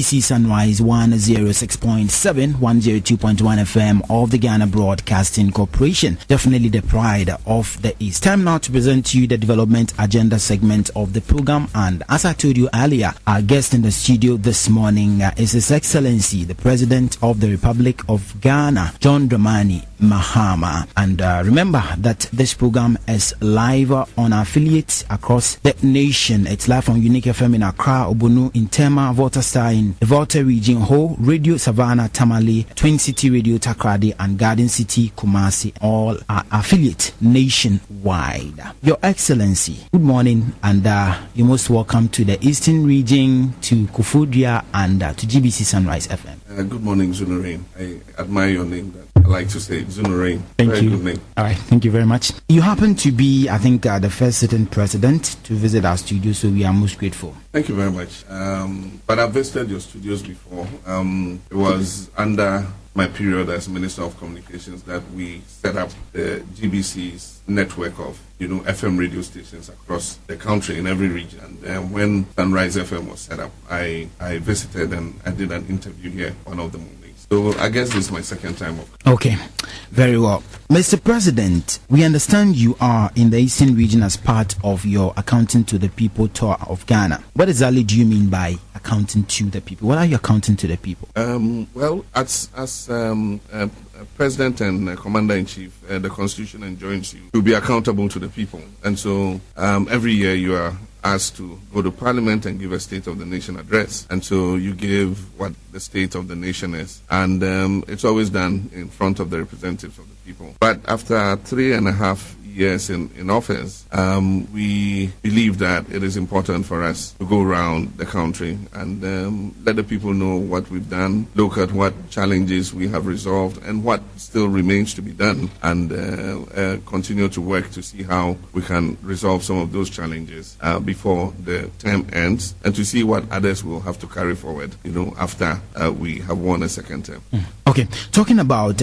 GBC Sunrise 106.7, 102.1 FM of the Ghana Broadcasting Corporation. Definitely the pride of the East. Time now to present to you the development agenda segment of the program. And as I told you earlier, our guest in the studio this morning is His Excellency, the President of the Republic of Ghana, John Dramani Mahama. And remember that this program is live on our affiliates across the nation. It's live on Unique FM in Accra, Obonu, in Tema, Volta Star in the Volta region, Ho, Radio Savannah, Tamale, Twin City Radio Takrady, and Garden City, Kumasi, all are affiliate nationwide. Your Excellency, good morning, and you're most welcome to the Eastern region, to Kufudia, and to GBC Sunrise FM. Good morning, Zunurene. I admire your name. I like to say Zunurene. Thank Very you. Good name. All right, thank you very much. You happen to be, I think, the first sitting president to visit our studio, so we are most grateful. Thank you very much. But I've visited your studios before. It was under my period as Minister of Communications that we set up the GBC's network of FM radio stations across the country in every region. And when Sunrise FM was set up, I visited and I did an interview here one of the mornings. So I guess this is my second time. Okay, very well. Mr. President, we understand you are in the Eastern region as part of your Accounting to the People tour of Ghana. What exactly do you mean by accounting to the people? What are you accounting to the people? Well, as President and Commander-in-Chief, the Constitution enjoins you to be accountable to the people. And so every year you are asked to go to Parliament and give a State of the Nation address. And so you give what the state of the nation is. And it's always done in front of the representatives of the people. But after 3.5 years in office, we believe that it is important for us to go around the country and let the people know what we've done, look at what challenges we have resolved and what still remains to be done, and continue to work to see how we can resolve some of those challenges before the term ends, and to see what others will have to carry forward, after we have won a second term. Okay, talking about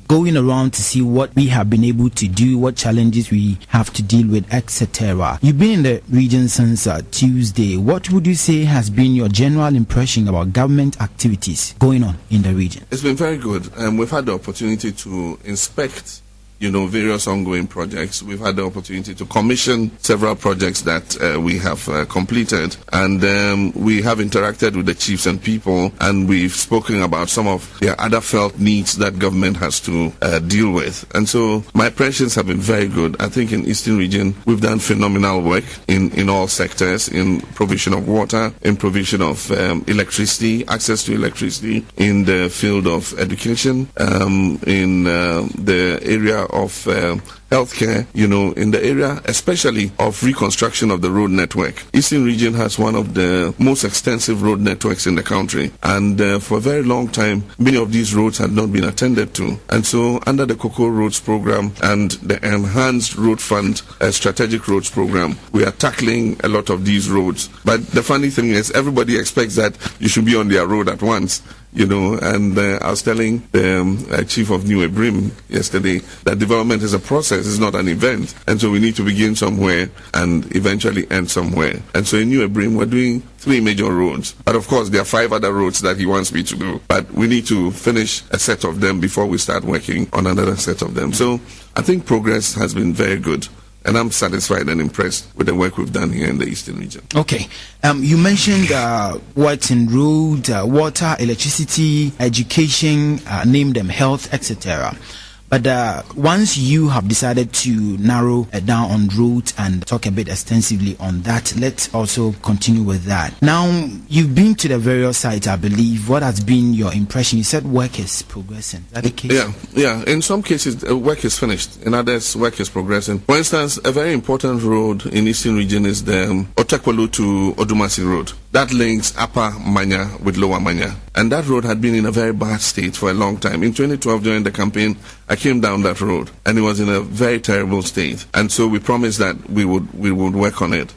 going around to see what we have been able to do, what challenges we have to deal with, etc. You've been in the region since Tuesday. What would you say has been your general impression about government activities going on in the region? It's been very good. We've had the opportunity to inspect various ongoing projects. We've had the opportunity to commission several projects that we have completed, and we have interacted with the chiefs and people, and we've spoken about some of their other felt needs that government has to deal with. And so my impressions have been very good. I think in Eastern region we've done phenomenal work in all sectors, in provision of water, in provision of electricity, access to electricity, in the field of education, in the area of healthcare, in the area especially of reconstruction of the road network. Eastern region has one of the most extensive road networks in the country, and for a very long time many of these roads had not been attended to. And so under the Cocoa Roads program and the Enhanced Road Fund Strategic Roads program, we are tackling a lot of these roads. But the funny thing is, everybody expects that you should be on their road at once. And I was telling the chief of New Ebrim yesterday that development is a process, it's not an event. And so we need to begin somewhere and eventually end somewhere. And so in New Ebrim, we're doing 3 major roads. But of course, there are 5 other roads that he wants me to do. But we need to finish a set of them before we start working on another set of them. So I think progress has been very good. And I'm satisfied and impressed with the work we've done here in the Eastern region. Okay. You mentioned what's in road, water, electricity, education, name them, health, etc. But once you have decided to narrow down on roads and talk a bit extensively on that, let's also continue with that. Now, you've been to the various sites, I believe. What has been your impression? You said work is progressing. Is that the case? Yeah. In some cases, work is finished. In others, work is progressing. For instance, a very important road in Eastern region is the Otekwelu to Odumasi Road. That links Upper Manya with Lower Manya. And that road had been in a very bad state for a long time. In 2012, during the campaign, I came down that road, and it was in a very terrible state. And so we promised that we would work on it.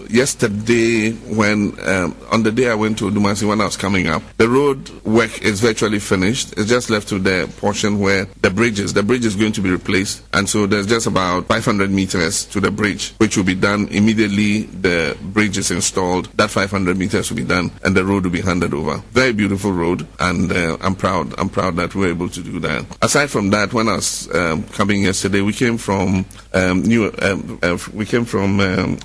Yesterday, on the day I went to Odumasi, when I was coming up, the road work is virtually finished. It's just left to the portion where the bridge is going to be replaced. And so there's just about 500 meters to the bridge, which will be done immediately the bridge is installed. That 500 500 meters will be done, and the road will be handed over. Very beautiful road, and I'm proud that we were able to do that. Aside from that, when I was coming yesterday, we came from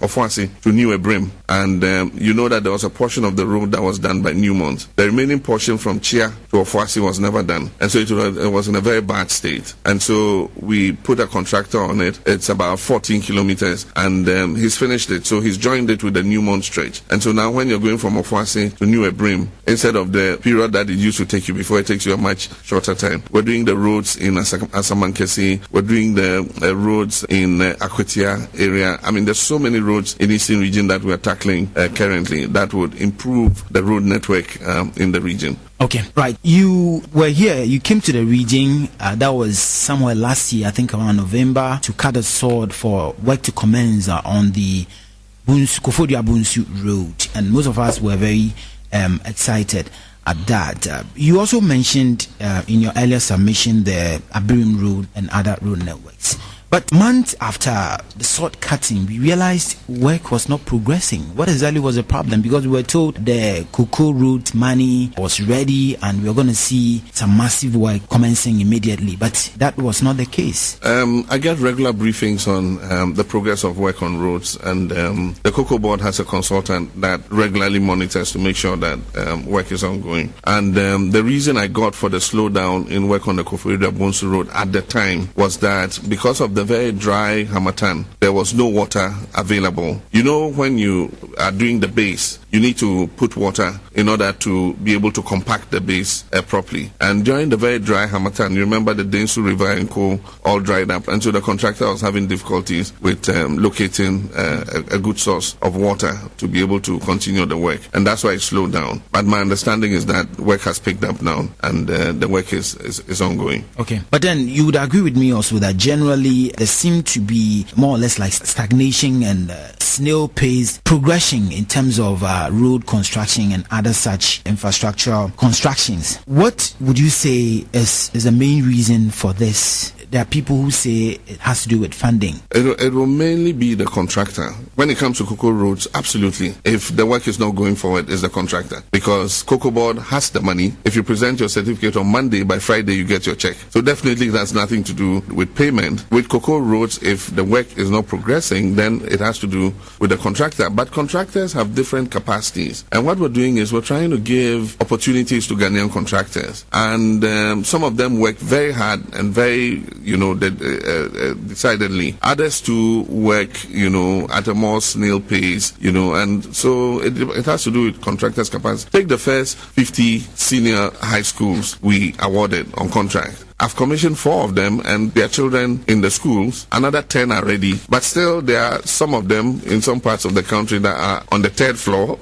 Ofuasi to New Ebrim, and you know that there was a portion of the road that was done by Newmont. The remaining portion from Chia to Ofuasi was never done, and so it was in a very bad state. And so we put a contractor on it. It's about 14 kilometers, and he's finished it. So he's joined it with the Newmont stretch. And so now when you're going from Ofuasi to New Ebrim, instead of the period that it used to take you before, it takes you a much shorter time. We're doing the roads in Asamankesi. We're doing the roads in Akwetia area. I mean, there's so many roads in the Eastern region that we're tackling currently that would improve the road network in the region. Okay, right. You were here, you came to the region, that was somewhere last year, I think around November, to cut a sword for work to commence on the Koforidua Bunsu Road, and most of us were very excited at that. You also mentioned in your earlier submission the Abirim Road and other road networks. But months after the sword cutting, we realized work was not progressing. What exactly was the problem? Because we were told the cocoa route money was ready and we were going to see some massive work commencing immediately. But that was not the case. I get regular briefings on the progress of work on roads, and the Cocoa Board has a consultant that regularly monitors to make sure that work is ongoing. And the reason I got for the slowdown in work on the Koforidua Bunsu Road at the time was that because of the very dry Harmattan, there was no water available. You know, when you are doing the base, you need to put water in order to be able to compact the base properly. And during the very dry Harmattan, you remember the Densu River and Co. all dried up, and so the contractor was having difficulties with locating a good source of water to be able to continue the work, and that's why it slowed down. But my understanding is that work has picked up now, and the work is ongoing. Okay, but then you would agree with me also that generally there seemed to be more or less like stagnation and snail-paced progression in terms of road construction and other such infrastructural constructions. What would you say is the main reason for this? There are people who say it has to do with funding. It will mainly be the contractor. When it comes to cocoa roads, absolutely. If the work is not going forward, it's the contractor. Because Cocoa Board has the money. If you present your certificate on Monday, by Friday you get your check. So definitely that's nothing to do with payment. With cocoa roads, if the work is not progressing, then it has to do with the contractor. But contractors have different capacities. And what we're doing is we're trying to give opportunities to Ghanaian contractors. And some of them work very hard and very decidedly. Others to work, at a more snail pace, and so it has to do with contractors' capacity. Take the first 50 senior high schools we awarded on contract. I've commissioned 4 of them and their children in the schools. Another 10 are ready. But still, there are some of them in some parts of the country that are on the 3rd floor,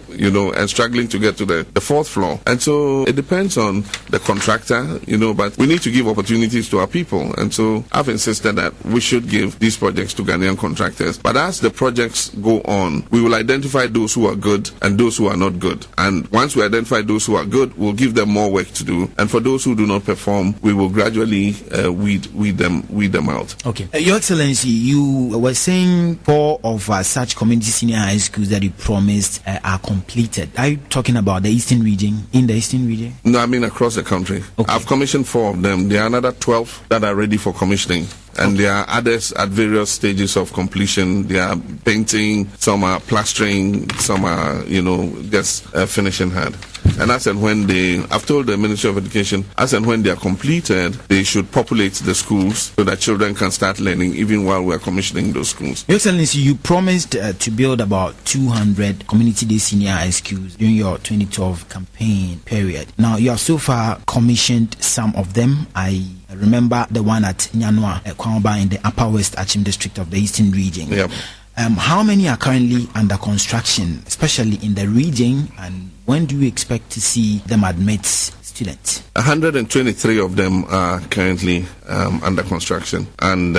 and struggling to get to the 4th floor. And so it depends on the contractor, but we need to give opportunities to our people. And so I've insisted that we should give these projects to Ghanaian contractors. But as the projects go on, we will identify those who are good and those who are not good. And once we identify those who are good, we'll give them more work to do. And for those who do not perform, we will gradually weed them out. Okay. Your Excellency, you were saying 4 of such community senior high schools that you promised are completed. Are you talking about the Eastern region, in the Eastern region? No, I mean across the country. Okay. I've commissioned 4 of them. There are another 12 that are ready for commissioning. And there are others at various stages of completion. They are painting, some are plastering, some are, just finishing hard. And as and when I've told the Ministry of Education, as and when they are completed, they should populate the schools so that children can start learning even while we are commissioning those schools. Your Excellency, you promised to build about 200 community-day senior high schools during your 2012 campaign period. Now, you have so far commissioned some of them. I remember the one at Nyanwa, Kwamba, in the Upper West Achim district of the Eastern region. Yep. How many are currently under construction, especially in the region, and when do you expect to see them admit students? 123 of them are currently under construction. And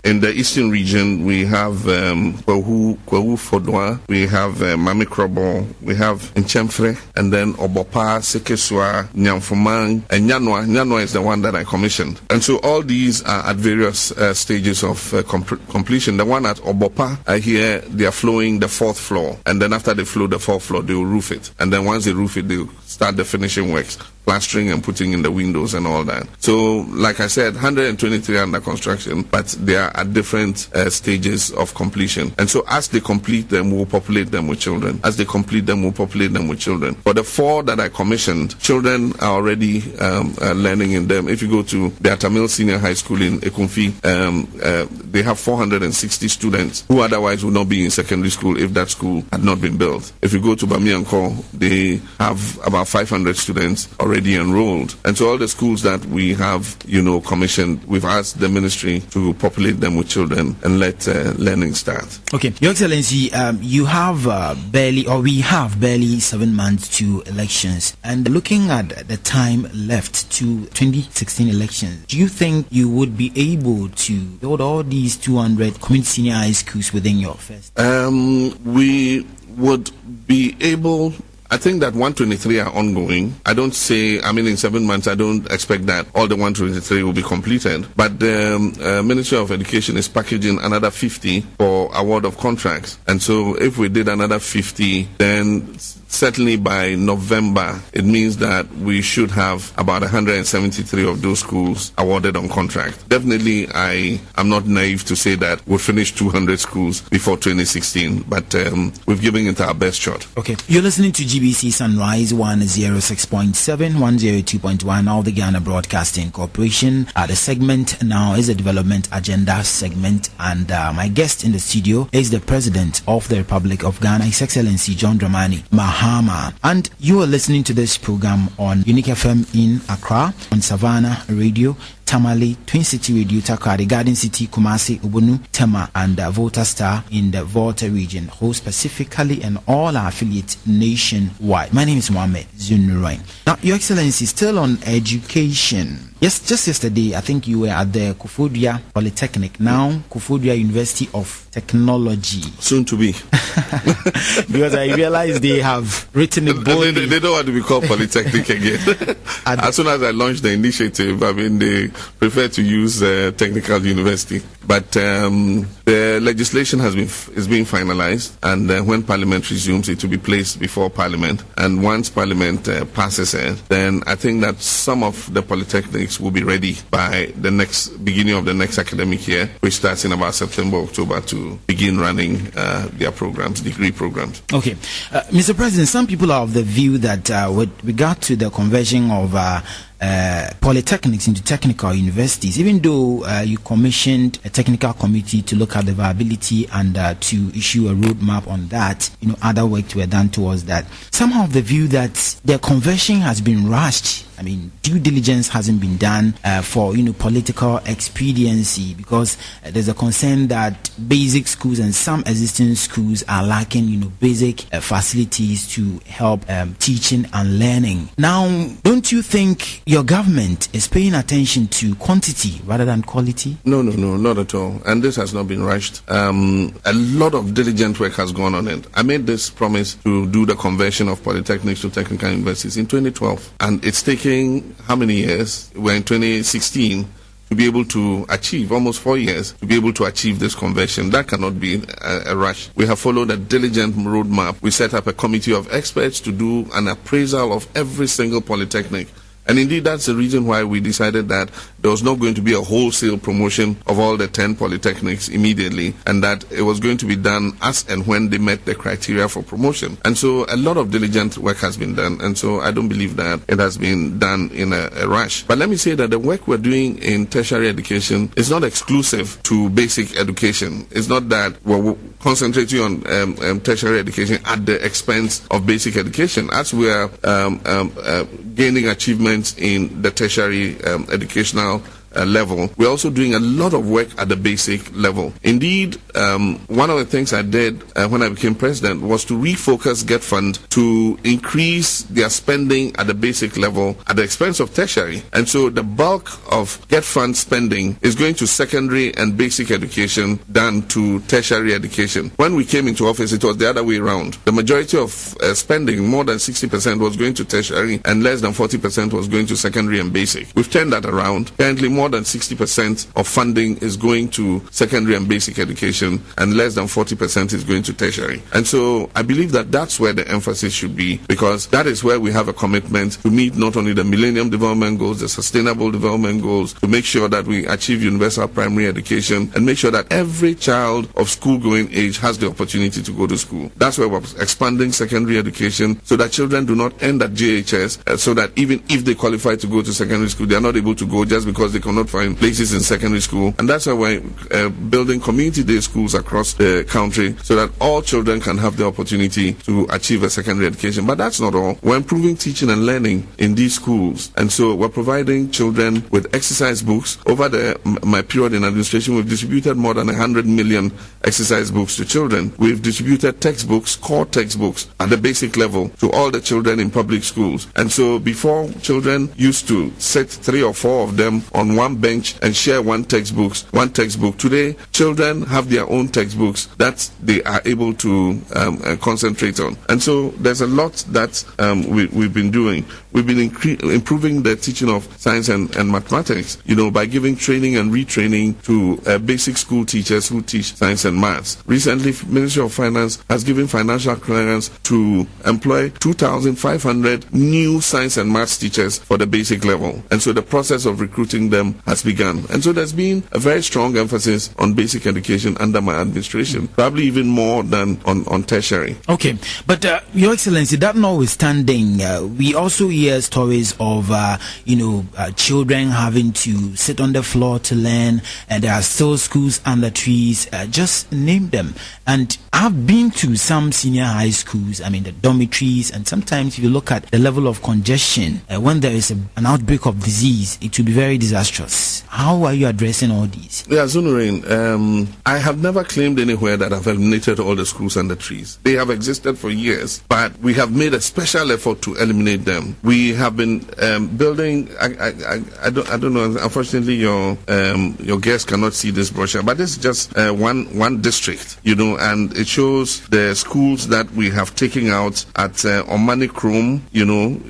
in the eastern region, we have Kwahu Fodwa, we have Mamikrobo, we have Nchemfre, and then Obopa, Sekeswa, Nyamfumang, and Nyanwa. Nyanwa is the one that I commissioned. And so all these are at various stages of completion. The one at Obopa, here they are flowing the 4th floor, and then after they flow the 4th floor, they will roof it. And then once they roof it, they will start the finishing works, plastering and putting in the windows and all that. So, like I said, 123 under construction, but they are at different stages of completion. And so as they complete them, we'll populate them with children. As they complete them, we'll populate them with children. For the 4 that I commissioned, children are already learning in them. If you go to the Atamil Senior High School in Ekumfi, they have 460 students who otherwise would not be in secondary school if that school had not been built. If you go to Bamianko, they have about 500 students already enrolled. And so all the schools that we have, commissioned, we've asked the ministry to populate them with children and let learning start. Okay, Your Excellency, we have barely 7 months to elections. And looking at the time left to 2016 elections, do you think you would be able to build all these 200 community senior high schools within your first? We would be able. I think that 123 are ongoing. In 7 months, I don't expect that all the 123 will be completed. But the Ministry of Education is packaging another 50 for award of contracts. And so if we did another 50, then certainly by November, it means that we should have about 173 of those schools awarded on contract. Definitely, I am not naive to say that we'll finish 200 schools before 2016, but we've given it our best shot. Okay. You're listening to GBC Sunrise 106.7, 102.1, all the Ghana Broadcasting Corporation. The segment now is a development agenda segment, and my guest in the studio is the President of the Republic of Ghana, His Excellency John Dramani Mahama. And you are listening to this program on Unique FM in Accra, on Savannah Radio, Tamale, Twin City Radio, Takrady, Garden City, Kumasi, Ubunu, Tema, and Volta Star in the Volta region, host specifically and all our affiliates nationwide. My name is Mohammed Zunurene. Now, Your Excellency, still on education. Yes, just yesterday, I think you were at the Kufudua Polytechnic, now Kufudua University of Technology. Soon to be. Because I realized they have written a bold. They don't want to be called Polytechnic again. As soon as I launched the initiative, they prefer to use Technical University. But the legislation is being finalized, and when Parliament resumes, it will be placed before Parliament. And once Parliament passes it, then I think that some of the polytechnics will be ready by the beginning of the next academic year, which starts in about September, October, to begin running their programs, degree programs. Okay. Mr. President, some people are of the view that with regard to the conversion of polytechnics into technical universities, even though you commissioned a technical committee to look at the viability and to issue a roadmap on that, other work were done towards that. Somehow of the view that the conversion has been rushed. Due diligence hasn't been done for political expediency, because there's a concern that basic schools and some existing schools are lacking basic facilities to help teaching and learning. Now, don't you think your government is paying attention to quantity rather than quality? No, not at all. And this has not been rushed. A lot of diligent work has gone on it. I made this promise to do the conversion of polytechnics to technical universities in 2012, and it's taking how many years? We're in 2016 to be able to achieve, almost 4 years, to be able to achieve this conversion. That cannot be a rush. We have followed a diligent roadmap. We set up a committee of experts to do an appraisal of every single polytechnic. And indeed, that's the reason why we decided that there was not going to be a wholesale promotion of all the 10 polytechnics immediately, and that it was going to be done as and when they met the criteria for promotion. And so a lot of diligent work has been done, and so I don't believe that it has been done in a rush. But let me say that the work we're doing in tertiary education is not exclusive to basic education. It's not that we're concentrating on tertiary education at the expense of basic education. As we are gaining achievements in the tertiary educational level, we're also doing a lot of work at the basic level. Indeed, one of the things I did when I became president was to refocus Get Fund to increase their spending at the basic level at the expense of tertiary. And so the bulk of Get Fund spending is going to secondary and basic education than to tertiary education. When we came into office, it was the other way around. The majority of spending, more than 60%, was going to tertiary and less than 40% was going to secondary and basic. We've turned that around. Currently, more than 60% of funding is going to secondary and basic education and less than 40% is going to tertiary. And so I believe that that's where the emphasis should be, because that is where we have a commitment to meet not only the Millennium Development Goals, the Sustainable Development Goals, to make sure that we achieve universal primary education and make sure that every child of school-going age has the opportunity to go to school. That's why we're expanding secondary education so that children do not end at JHS, so that even if they qualify to go to secondary school, they are not able to go just because they cannot find places in secondary school. And that's why we're building community day schools across the country so that all children can have the opportunity to achieve a secondary education. But that's not all. We're improving teaching and learning in these schools. And so we're providing children with exercise books. Over my period in administration, we've distributed more than 100 million exercise books to children. We've distributed textbooks, core textbooks at the basic level to all the children in public schools. And so before, children used to sit 3 or 4 of them on one bench and share one textbook. Today, children have their own textbooks that they are able to concentrate on. And so there's a lot that we've been doing. We've been improving the teaching of science and mathematics, by giving training and retraining to basic school teachers who teach science and maths. Recently, Ministry of Finance has given financial clearance to employ 2,500 new science and maths teachers for the basic level. And so the process of recruiting them has begun. And so there's been a very strong emphasis on basic education under my administration, probably even more than on tertiary. Okay, but Your Excellency, that notwithstanding, we also hear stories of children having to sit on the floor to learn, and there are still schools under trees. Just name them. And I've been to some senior high schools, the dormitories, and sometimes if you look at the level of congestion, when there is an outbreak of disease, it will be very disastrous. How are you addressing all these? Yeah, Zunurene, I have never claimed anywhere that I've eliminated all the schools under trees. They have existed for years, but we have made a special effort to eliminate them. We have been building. I don't know. Unfortunately, your guests cannot see this brochure, but this is just one district, and it shows the schools that we have taken out at Omani Krum.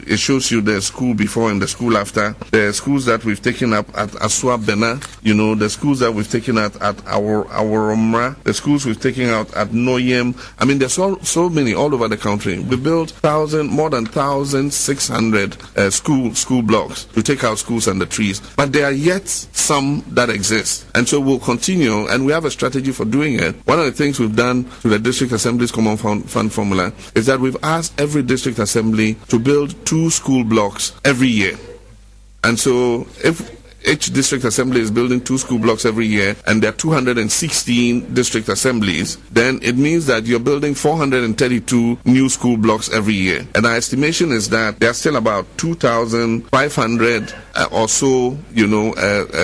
It shows you the school before and the school after. The schools that we've taken up at Aswa Bena. The schools that we've taken out at our Omra. The schools we've taken out at Noyem. There's so many all over the country. We built more than 1,600 school blocks to take out schools under trees, but there are yet some that exist, and so we'll continue, and we have a strategy for doing it. One of the things we've done to the District Assembly's Common Fund formula is that we've asked every District Assembly to build 2 school blocks every year. And so if each district assembly is building 2 school blocks every year, and there are 216 district assemblies, then it means that you're building 432 new school blocks every year. And our estimation is that there are still about 2,500 or so,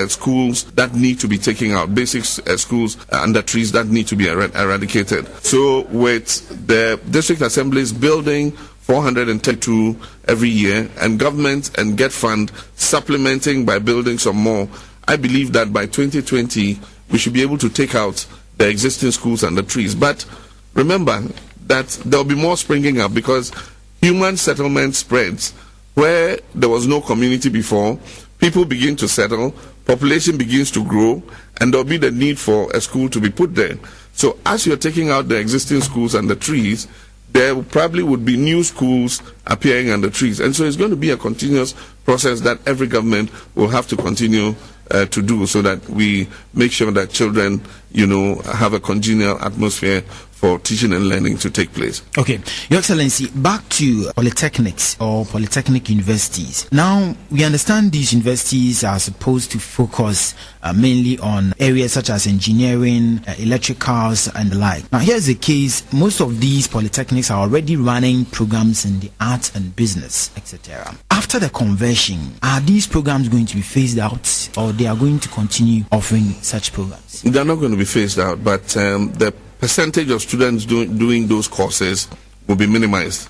schools that need to be taken out, basic schools under trees that need to be eradicated. So with the district assemblies building 432 every year, and government and Get Fund supplementing by building some more, I believe that by 2020 we should be able to take out the existing schools and the trees. But remember that there will be more springing up, because human settlement spreads. Where there was no community before, people begin to settle, population begins to grow, and there will be the need for a school to be put there. So as you're taking out the existing schools and the trees, there probably would be new schools appearing under trees. And so it's going to be a continuous process that every government will have to continue to do, so that we make sure that children, have a congenial atmosphere for teaching and learning to take place. Okay, Your Excellency, back to polytechnics or polytechnic universities. Now, we understand these universities are supposed to focus mainly on areas such as engineering, electricals, and the like. Now, here's the case. Most of these polytechnics are already running programs in the arts and business, etc. After the conversion, are these programs going to be phased out, or they are going to continue offering such programs? They're not going to be phased out, but the percentage of students doing those courses will be minimized,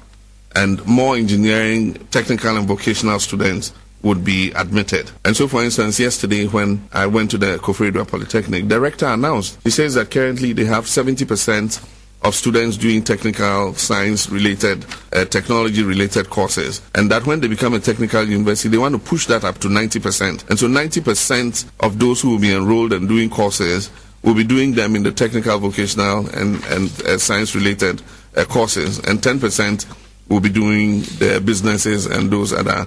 and more engineering, technical and vocational students would be admitted. And so, for instance, yesterday when I went to the Koforidua Polytechnic, the rector announced, he says that currently they have 70% of students doing technical science-related, technology-related courses, and that when they become a technical university, they want to push that up to 90%. And so 90% of those who will be enrolled and doing courses will be doing them in the technical, vocational, and science-related courses, and 10% will be doing the businesses and those other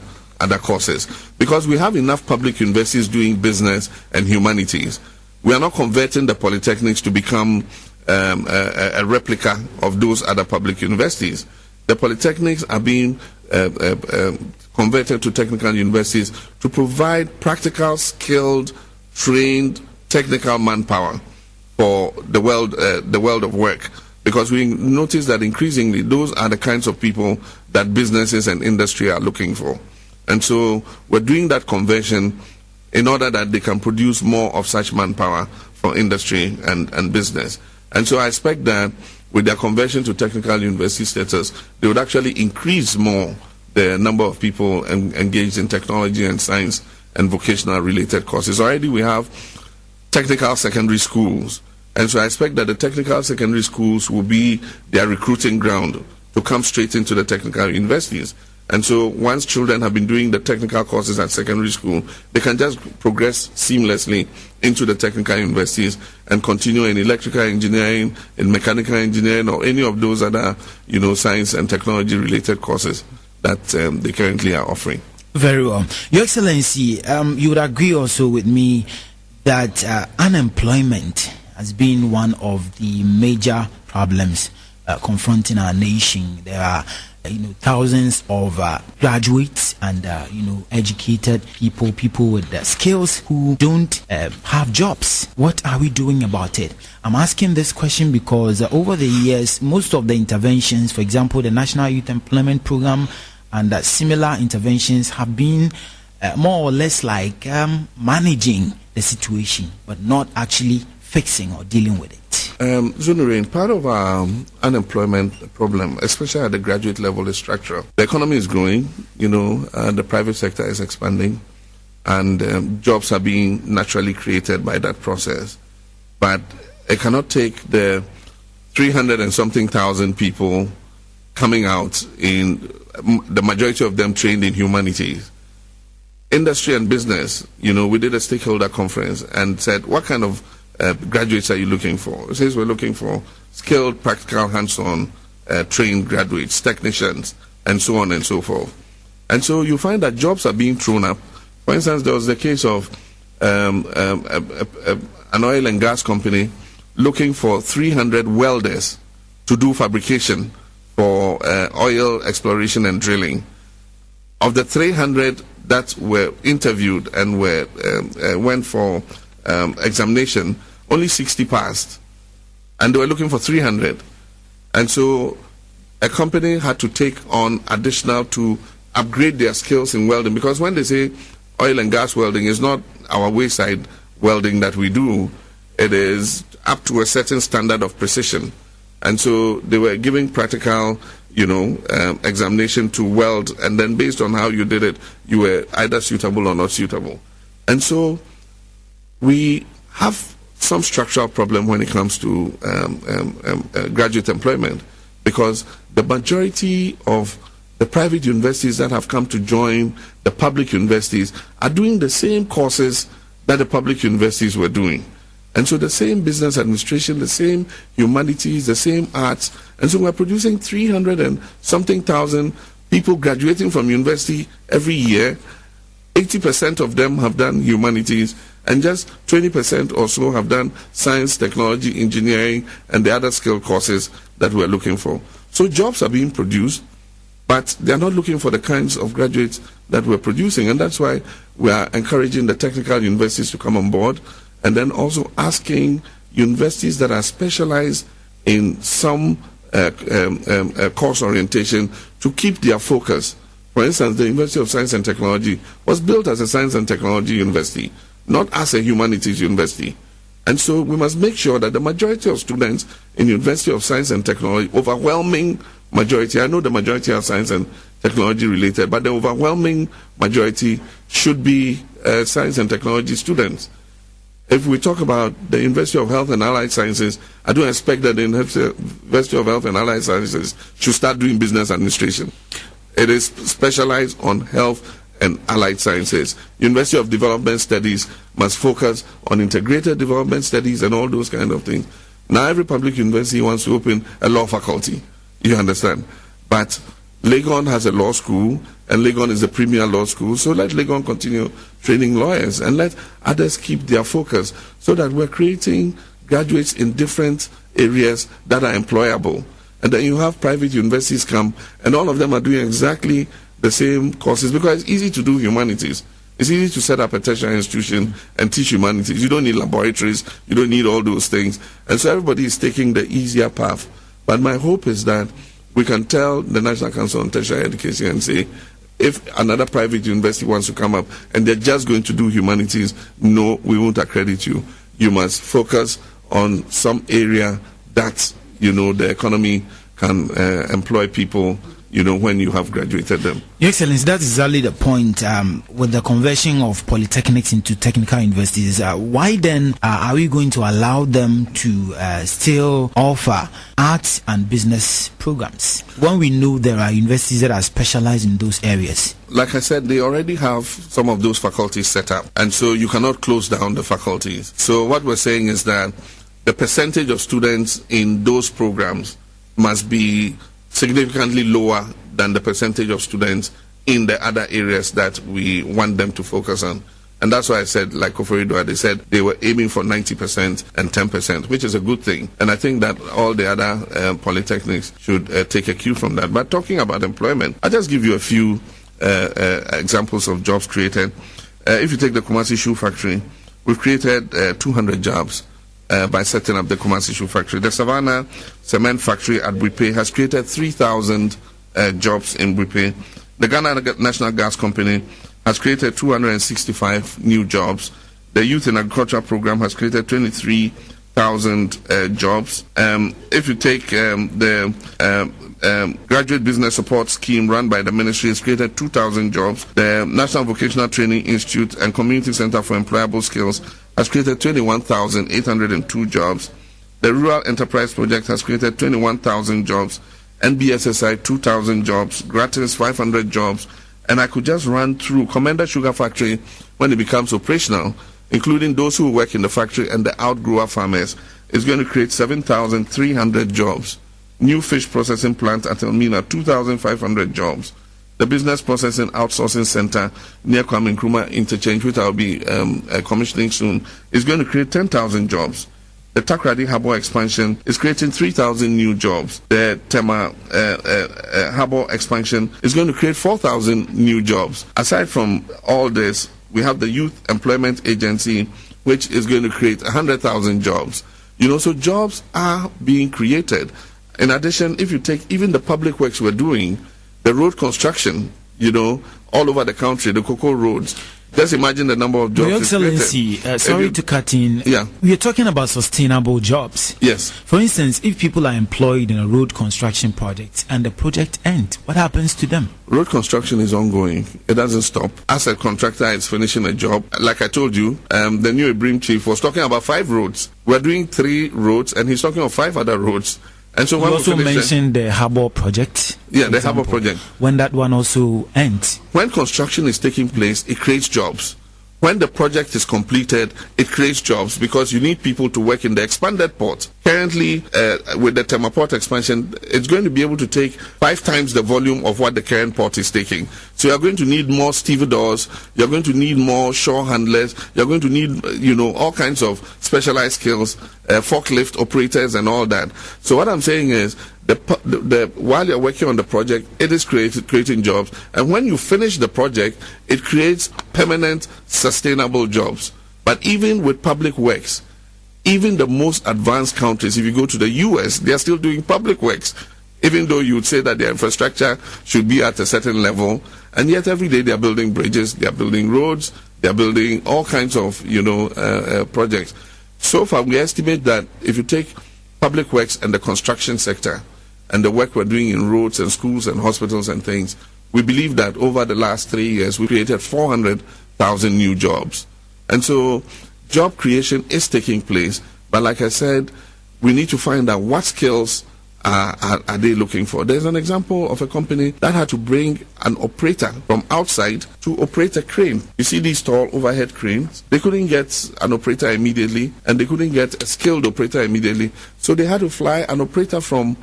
courses. Because we have enough public universities doing business and humanities, we are not converting the polytechnics to become a replica of those other public universities. The polytechnics are being converted to technical universities to provide practical, skilled, trained, technical manpower for the world of work, because we notice that increasingly those are the kinds of people that businesses and industry are looking for. And so we're doing that conversion in order that they can produce more of such manpower for industry and business. And so I expect that with their conversion to technical university status, they would actually increase more the number of people engaged in technology and science and vocational related courses. Already we have technical secondary schools, and so I expect that the technical secondary schools will be their recruiting ground to come straight into the technical universities. And so once children have been doing the technical courses at secondary school, they can just progress seamlessly into the technical universities and continue in electrical engineering, in mechanical engineering, or any of those other, science and technology related courses that they currently are offering. Very well. Your Excellency, you would agree also with me that unemployment has been one of the major problems confronting our nation. There are thousands of graduates and educated people with skills who don't have jobs. What are we doing about it? I'm asking this question because over the years, most of the interventions, for example, the National Youth Employment Program and similar interventions have been more or less like managing the situation, but not actually fixing or dealing with it. Zunurene, part of our unemployment problem, especially at the graduate level, is structural. The economy is growing, the private sector is expanding, and jobs are being naturally created by that process. But it cannot take the 300 and something thousand people coming out, in the majority of them trained in humanities. Industry and business, we did a stakeholder conference and said, what kind of graduates are you looking for? It says we're looking for skilled, practical, hands-on, trained graduates, technicians, and so on and so forth. And so you find that jobs are being thrown up. For instance, there was the case of an oil and gas company looking for 300 welders to do fabrication for oil exploration and drilling. Of the 300 that were interviewed and went for examination, only 60 passed, and they were looking for 300. And so a company had to take on additional to upgrade their skills in welding, because when they say oil and gas welding, is not our wayside welding that we do. It is up to a certain standard of precision. And so they were giving practical examination to weld, and then based on how you did it, you were either suitable or not suitable. And so we have some structural problem when it comes to graduate employment, because the majority of the private universities that have come to join the public universities are doing the same courses that the public universities were doing. And so the same business administration, the same humanities, the same arts. And so we're producing 300 and something thousand people graduating from university every year. 80% of them have done humanities, and just 20% or so have done science, technology, engineering, and the other skill courses that we're looking for. So jobs are being produced, but they're not looking for the kinds of graduates that we're producing, and that's why we are encouraging the technical universities to come on board, and then also asking universities that are specialized in some course orientation to keep their focus. For instance, the University of Science and Technology was built as a science and technology university, not as a humanities university. And so we must make sure that the majority of students in University of Science and Technology, overwhelming majority, I know the majority are science and technology related, but the overwhelming majority should be science and technology students. If we talk about the University of Health and Allied Sciences, I don't expect that the University of Health and Allied Sciences should start doing business administration. It is specialized on health and allied sciences. University of Development Studies must focus on integrated development studies and all those kind of things. Now every public university wants to open a law faculty. You understand? But Legon has a law school, and Legon is the premier law school, so let Legon continue training lawyers and let others keep their focus so that we're creating graduates in different areas that are employable. And then you have private universities come, and all of them are doing exactly the same courses, because it's easy to do humanities. It's easy to set up a tertiary institution and teach humanities. You don't need laboratories, you don't need all those things. And so everybody is taking the easier path. But my hope is that we can tell the National Council on Tertiary Education and say, if another private university wants to come up and they're just going to do humanities, no, we won't accredit you. You must focus on some area that, the economy can employ people, when you have graduated them. Your Excellency, that's exactly the point. With the conversion of polytechnics into technical universities, why then are we going to allow them to still offer arts and business programs when we know there are universities that are specialized in those areas? Like I said, they already have some of those faculties set up, and so you cannot close down the faculties. So what we're saying is that the percentage of students in those programs must be significantly lower than the percentage of students in the other areas that we want them to focus on. And that's why I said, like Koforidoa, they said they were aiming for 90% and 10%, which is a good thing. And I think that all the other polytechnics should take a cue from that. But talking about employment, I'll just give you a few examples of jobs created. If you take the Kumasi Shoe Factory, we've created 200 jobs by setting up the Kumasi Shoe Factory. The Savannah Cement Factory at Bripe has created 3,000 jobs in Bripe. The Ghana National Gas Company has created 265 new jobs. The Youth in Agriculture Program has created 23,000 jobs. If you take the Graduate Business Support Scheme run by the ministry, has created 2,000 jobs. The National Vocational Training Institute and Community Center for Employable Skills has created 21,802 jobs. The Rural Enterprise Project has created 21,000 jobs. NBSSI 2,000 jobs. Gratis 500 jobs. And I could just run through Commander Sugar Factory when it becomes operational, including those who work in the factory and the outgrower farmers, is going to create 7,300 jobs. New fish processing plant at Elmina, 2,500 jobs. The Business Processing Outsourcing Center near Kwame Nkrumah Interchange, which I'll be commissioning soon, is going to create 10,000 jobs. The Takrady Harbour expansion is creating 3,000 new jobs. The Tema Harbour expansion is going to create 4,000 new jobs. Aside from all this, we have the Youth Employment Agency, which is going to create 100,000 jobs. So jobs are being created. In addition, if you take even the public works we're doing, the road construction, all over the country, the cocoa roads, just imagine the number of jobs. Your Excellency, sorry to cut in. Yeah. We are talking about sustainable jobs. Yes. For instance, if people are employed in a road construction project and the project ends, what happens to them? Road construction is ongoing. It doesn't stop. As a contractor is finishing a job, like I told you, the new Ibrim chief was talking about 5 roads. We're doing 3 roads, and he's talking of 5 other roads. And so you also mentioned the Harbour project. Yeah, the Harbour project. When that one also ends. When construction is taking place, it creates jobs. When the project is completed, it creates jobs because you need people to work in the expanded port. Currently, with the Tema Port expansion, it's going to be able to take 5 times the volume of what the current port is taking. So you're going to need more stevedores, you're going to need more shore handlers, you're going to need, all kinds of specialized skills, forklift operators and all that. So what I'm saying is, while you're working on the project, it is creating jobs. And when you finish the project, it creates permanent, sustainable jobs. But even with public works, even the most advanced countries, if you go to the US, they are still doing public works, even though you would say that their infrastructure should be at a certain level. And yet every day they are building bridges, they are building roads, they are building all kinds of, projects. So far, we estimate that if you take public works and the construction sector, and the work we're doing in roads and schools and hospitals and things, we believe that over the last 3 years, we created 400,000 new jobs. And so job creation is taking place. But like I said, we need to find out what skills are they looking for. There's an example of a company that had to bring an operator from outside to operate a crane. You see these tall overhead cranes? They couldn't get an operator immediately, and they couldn't get a skilled operator immediately. So they had to fly an operator from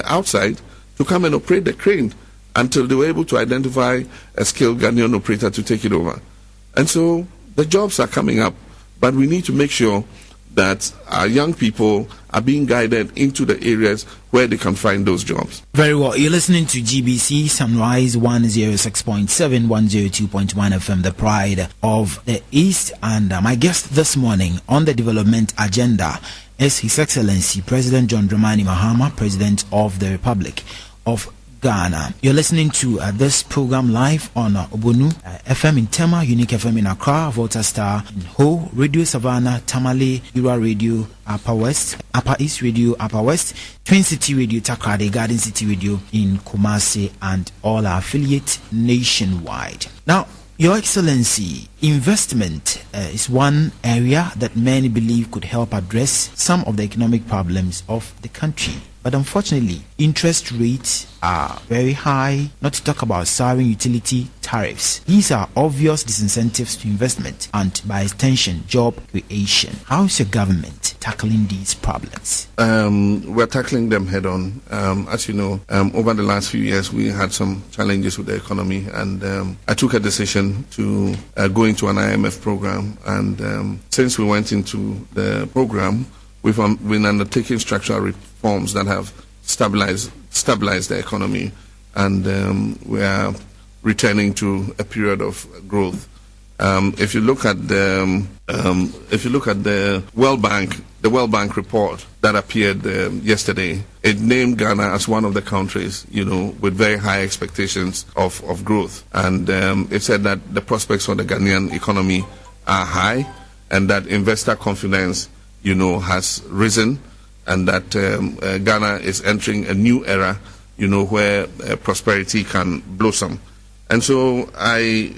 outside to come and operate the crane until they were able to identify a skilled Ghanaian operator to take it over. And so the jobs are coming up, but we need to make sure that our young people are being guided into the areas where they can find those jobs. Very well. You're listening to GBC Sunrise 106.7, 102.1 FM, the pride of the East. And my guest this morning on the development agenda is His Excellency President John Dramani Mahama, President of the Republic of Ghana. You're listening to this program live on Obonu FM in Tema, Unique FM in Accra, Volta Star in Ho, Radio Savannah, Tamale, Ura Radio, Upper West, Upper East Radio, Upper West, Twin City Radio, Takrade, Garden City Radio in Kumasi, and all our affiliates nationwide. Now, Your Excellency, investment is one area that many believe could help address some of the economic problems of the country. But unfortunately, interest rates are very high, not to talk about soaring utility tariffs. These are obvious disincentives to investment and, by extension, job creation. How is your government tackling these problems? We're tackling them head on. As you know, over the last few years, we had some challenges with the economy, and I took a decision to go into an IMF program. And since we went into the program, we've been undertaking structural reforms that have stabilized the economy, and we are returning to a period of growth. If you look at the World Bank report that appeared yesterday, it named Ghana as one of the countries, with very high expectations of growth, and it said that the prospects for the Ghanaian economy are high, and that investor confidence has risen, and that Ghana is entering a new era, where prosperity can blossom. And so I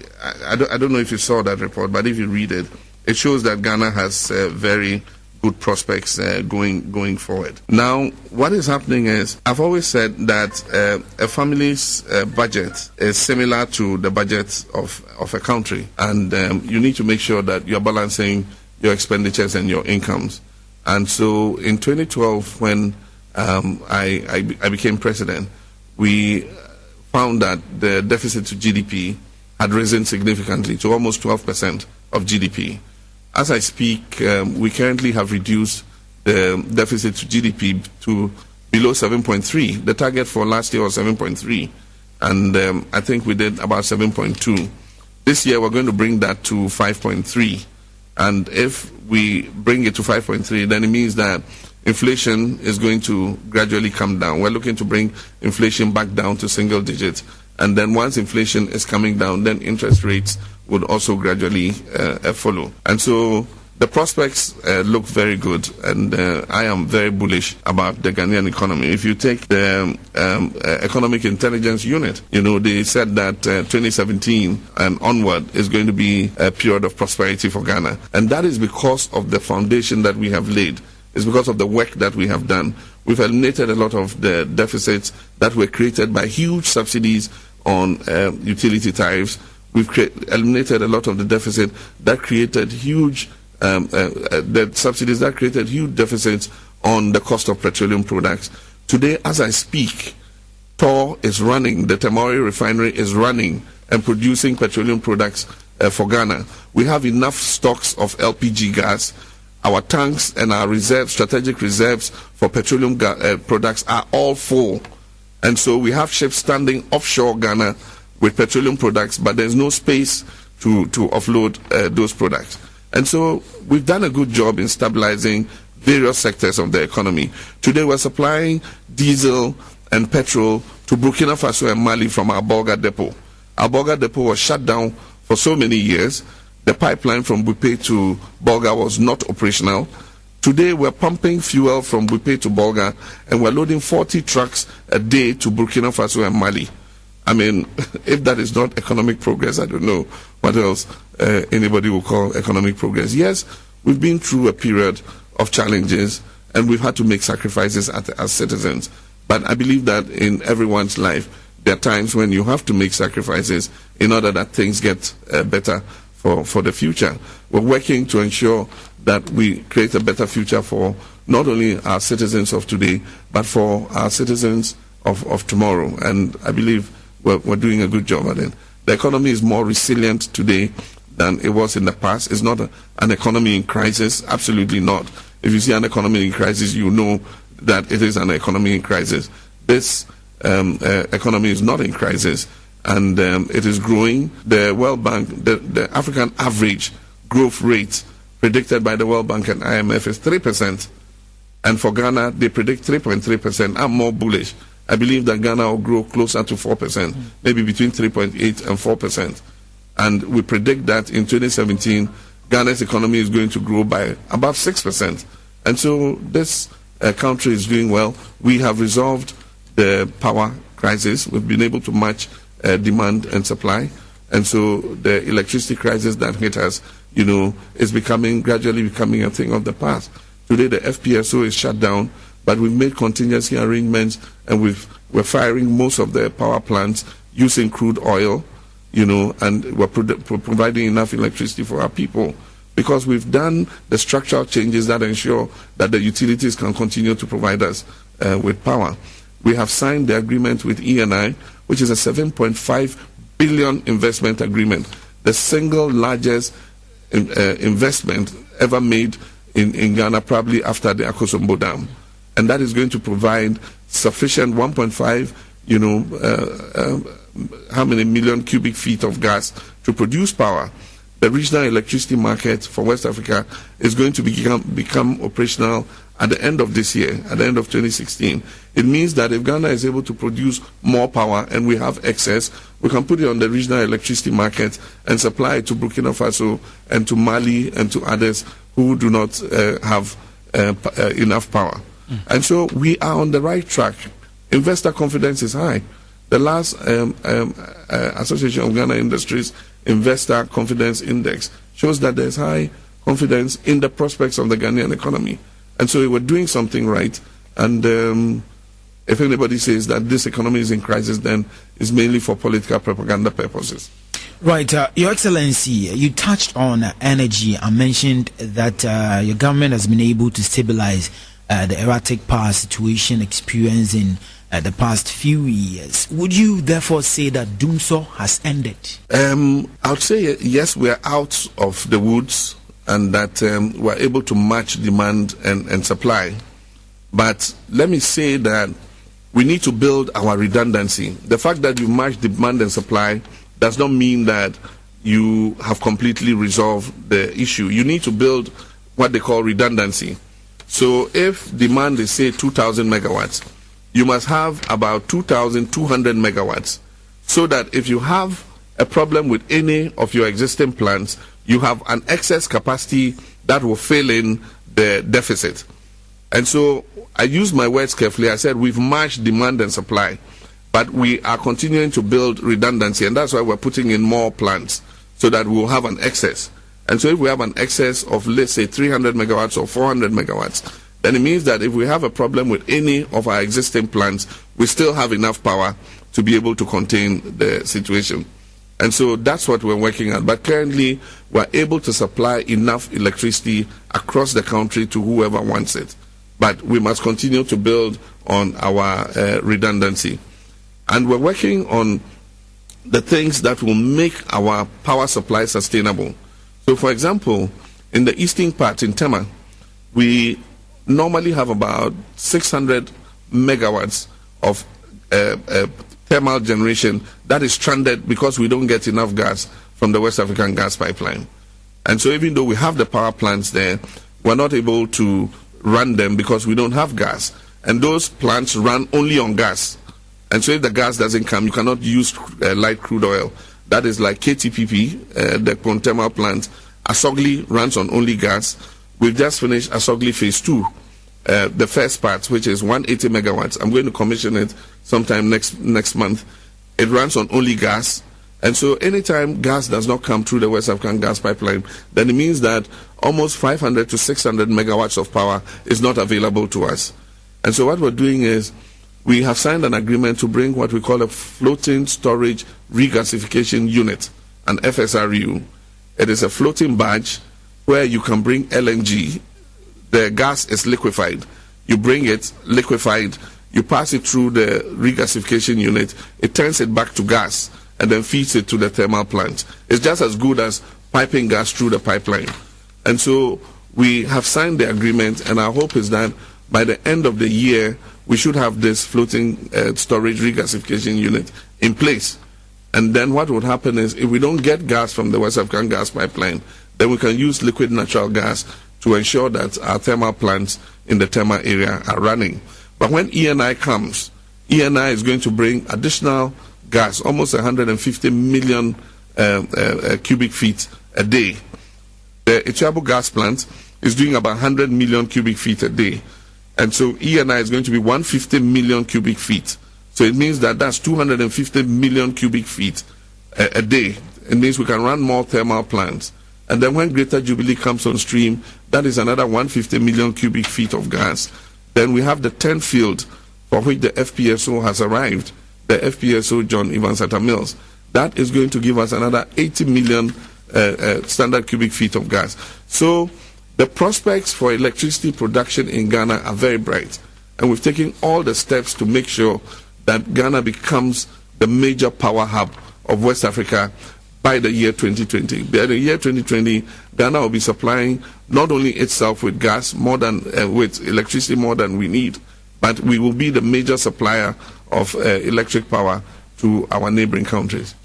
don't know if you saw that report, but if you read it, it shows that Ghana has very good prospects going forward. Now, what is happening is, I've always said that a family's budget is similar to the budget of a country, and you need to make sure that you're balancing your expenditures and your incomes. And so in 2012, when I became president, we found that the deficit to GDP had risen significantly to almost 12% of GDP. As I speak, we currently have reduced the deficit to GDP to below 7.3. The target for last year was 7.3, and I think we did about 7.2. This year, we're going to bring that to 5.3. And if we bring it to 5.3, then it means that inflation is going to gradually come down. We're looking to bring inflation back down to single digits. And then once inflation is coming down, then interest rates would also gradually follow. And so the prospects look very good, and I am very bullish about the Ghanaian economy. If you take the Economic Intelligence Unit, they said that 2017 and onward is going to be a period of prosperity for Ghana. And that is because of the foundation that we have laid. It's because of the work that we have done. We've eliminated a lot of the deficits that were created by huge subsidies on utility tariffs. we've eliminated a lot of the deficit that created huge the subsidies that created huge deficits on the cost of petroleum products. Today, as I speak, TOR is running, the Temori refinery is running and producing petroleum products for Ghana. We have enough stocks of LPG gas. Our tanks and our reserves, strategic reserves for petroleum products are all full. And so we have ships standing offshore Ghana with petroleum products, but there's no space to offload those products. And so we've done a good job in stabilizing various sectors of the economy. Today we're supplying diesel and petrol to Burkina Faso and Mali from our Bolga depot. Our Bolga depot was shut down for so many years. The pipeline from Bupe to Bolga was not operational. Today we're pumping fuel from Bupe to Bolga and we're loading 40 trucks a day to Burkina Faso and Mali. I mean, if that is not economic progress, I don't know what else anybody will call economic progress. Yes, we've been through a period of challenges and we've had to make sacrifices as citizens. But I believe that in everyone's life, there are times when you have to make sacrifices in order that things get better for the future. We're working to ensure that we create a better future for not only our citizens of today, but for our citizens of tomorrow. And I believe we're doing a good job at it. The economy is more resilient today than it was in the past. It's not an economy in crisis, absolutely not. If you see an economy in crisis, you know that it is an economy in crisis. This economy is not in crisis, and it is growing. The World Bank, the African average growth rate predicted by the World Bank and IMF is 3%. And for Ghana, they predict 3.3%. I'm more bullish. I believe that Ghana will grow closer to 4%, maybe between 3.8 and 4%. And we predict that in 2017, Ghana's economy is going to grow by about 6%. And so this country is doing well. We have resolved the power crisis. We've been able to match demand and supply. And so the electricity crisis that hit us, is gradually becoming a thing of the past. Today the FPSO is shut down, but we've made contingency arrangements and we're firing most of the power plants using crude oil, and we're providing enough electricity for our people because we've done the structural changes that ensure that the utilities can continue to provide us with power. We have signed the agreement with ENI, which is a 7.5 billion investment agreement, the single largest investment ever made in Ghana, probably after the Akosombo Dam. And that is going to provide sufficient 1.5, how many million cubic feet of gas to produce power. The regional electricity market for West Africa is going to become operational at the end of this year, at the end of 2016. It means that if Ghana is able to produce more power and we have excess, we can put it on the regional electricity market and supply it to Burkina Faso and to Mali and to others who do not have enough power. And so we are on the right track. Investor confidence is high. The last Association of Ghana Industries Investor Confidence Index shows that there's high confidence in the prospects of the Ghanaian economy. And so we're doing something right. And if anybody says that this economy is in crisis, then it's mainly for political propaganda purposes. Right. Your Excellency, you touched on energy and mentioned that your government has been able to stabilize the erratic power situation experienced in the past few years. Would you therefore say that doomsday has ended? I would say yes, we are out of the woods and that we're able to match demand and supply. But let me say that we need to build our redundancy. The fact that you match demand and supply does not mean that you have completely resolved the issue. You need to build what they call redundancy. So if demand is, say, 2,000 megawatts, you must have about 2,200 megawatts so that if you have a problem with any of your existing plants, you have an excess capacity that will fill in the deficit. And so I used my words carefully. I said we've matched demand and supply, but we are continuing to build redundancy, and that's why we're putting in more plants so that we'll have an excess. And so if we have an excess of, let's say, 300 megawatts or 400 megawatts, then it means that if we have a problem with any of our existing plants, we still have enough power to be able to contain the situation. And so that's what we're working at. But currently, we're able to supply enough electricity across the country to whoever wants it. But we must continue to build on our redundancy. And we're working on the things that will make our power supply sustainable. So, for example, in the eastern part, in Tema, we normally have about 600 megawatts of thermal generation that is stranded because we don't get enough gas from the West African gas pipeline. And so even though we have the power plants there, we're not able to run them because we don't have gas. And those plants run only on gas. And so if the gas doesn't come, you cannot use light crude oil. That is like KTPP, the Pontema plant. Asogli runs on only gas. We've just finished Asogli Phase 2, the first part, which is 180 megawatts. I'm going to commission it sometime next month. It runs on only gas. And so anytime gas does not come through the West African gas pipeline, then it means that almost 500 to 600 megawatts of power is not available to us. And so what we're doing is we have signed an agreement to bring what we call a floating storage regasification unit, an FSRU. It is a floating barge where you can bring LNG. The gas is liquefied. You bring it liquefied, you pass it through the regasification unit, it turns it back to gas, and then feeds it to the thermal plant. It's just as good as piping gas through the pipeline. And so we have signed the agreement, and our hope is that by the end of the year, we should have this floating storage regasification unit in place. And then what would happen is, if we don't get gas from the West African gas pipeline, then we can use liquid natural gas to ensure that our thermal plants in the Tema area are running. But when ENI comes, ENI is going to bring additional gas, almost 150 million cubic feet a day. The Ichabu gas plant is doing about 100 million cubic feet a day. And so ENI is going to be 150 million cubic feet. So it means that that's 250 million cubic feet a day. It means we can run more thermal plants. And then when Greater Jubilee comes on stream, that is another 150 million cubic feet of gas. Then we have the 10th field for which the FPSO has arrived, the FPSO John Evans Atta Mills. That is going to give us another 80 million standard cubic feet of gas. So the prospects for electricity production in Ghana are very bright. And we've taken all the steps to make sure that Ghana becomes the major power hub of West Africa by the year 2020. By the year 2020, Ghana will be supplying not only itself with gas, with electricity more than we need, but we will be the major supplier of electric power to our neighboring countries.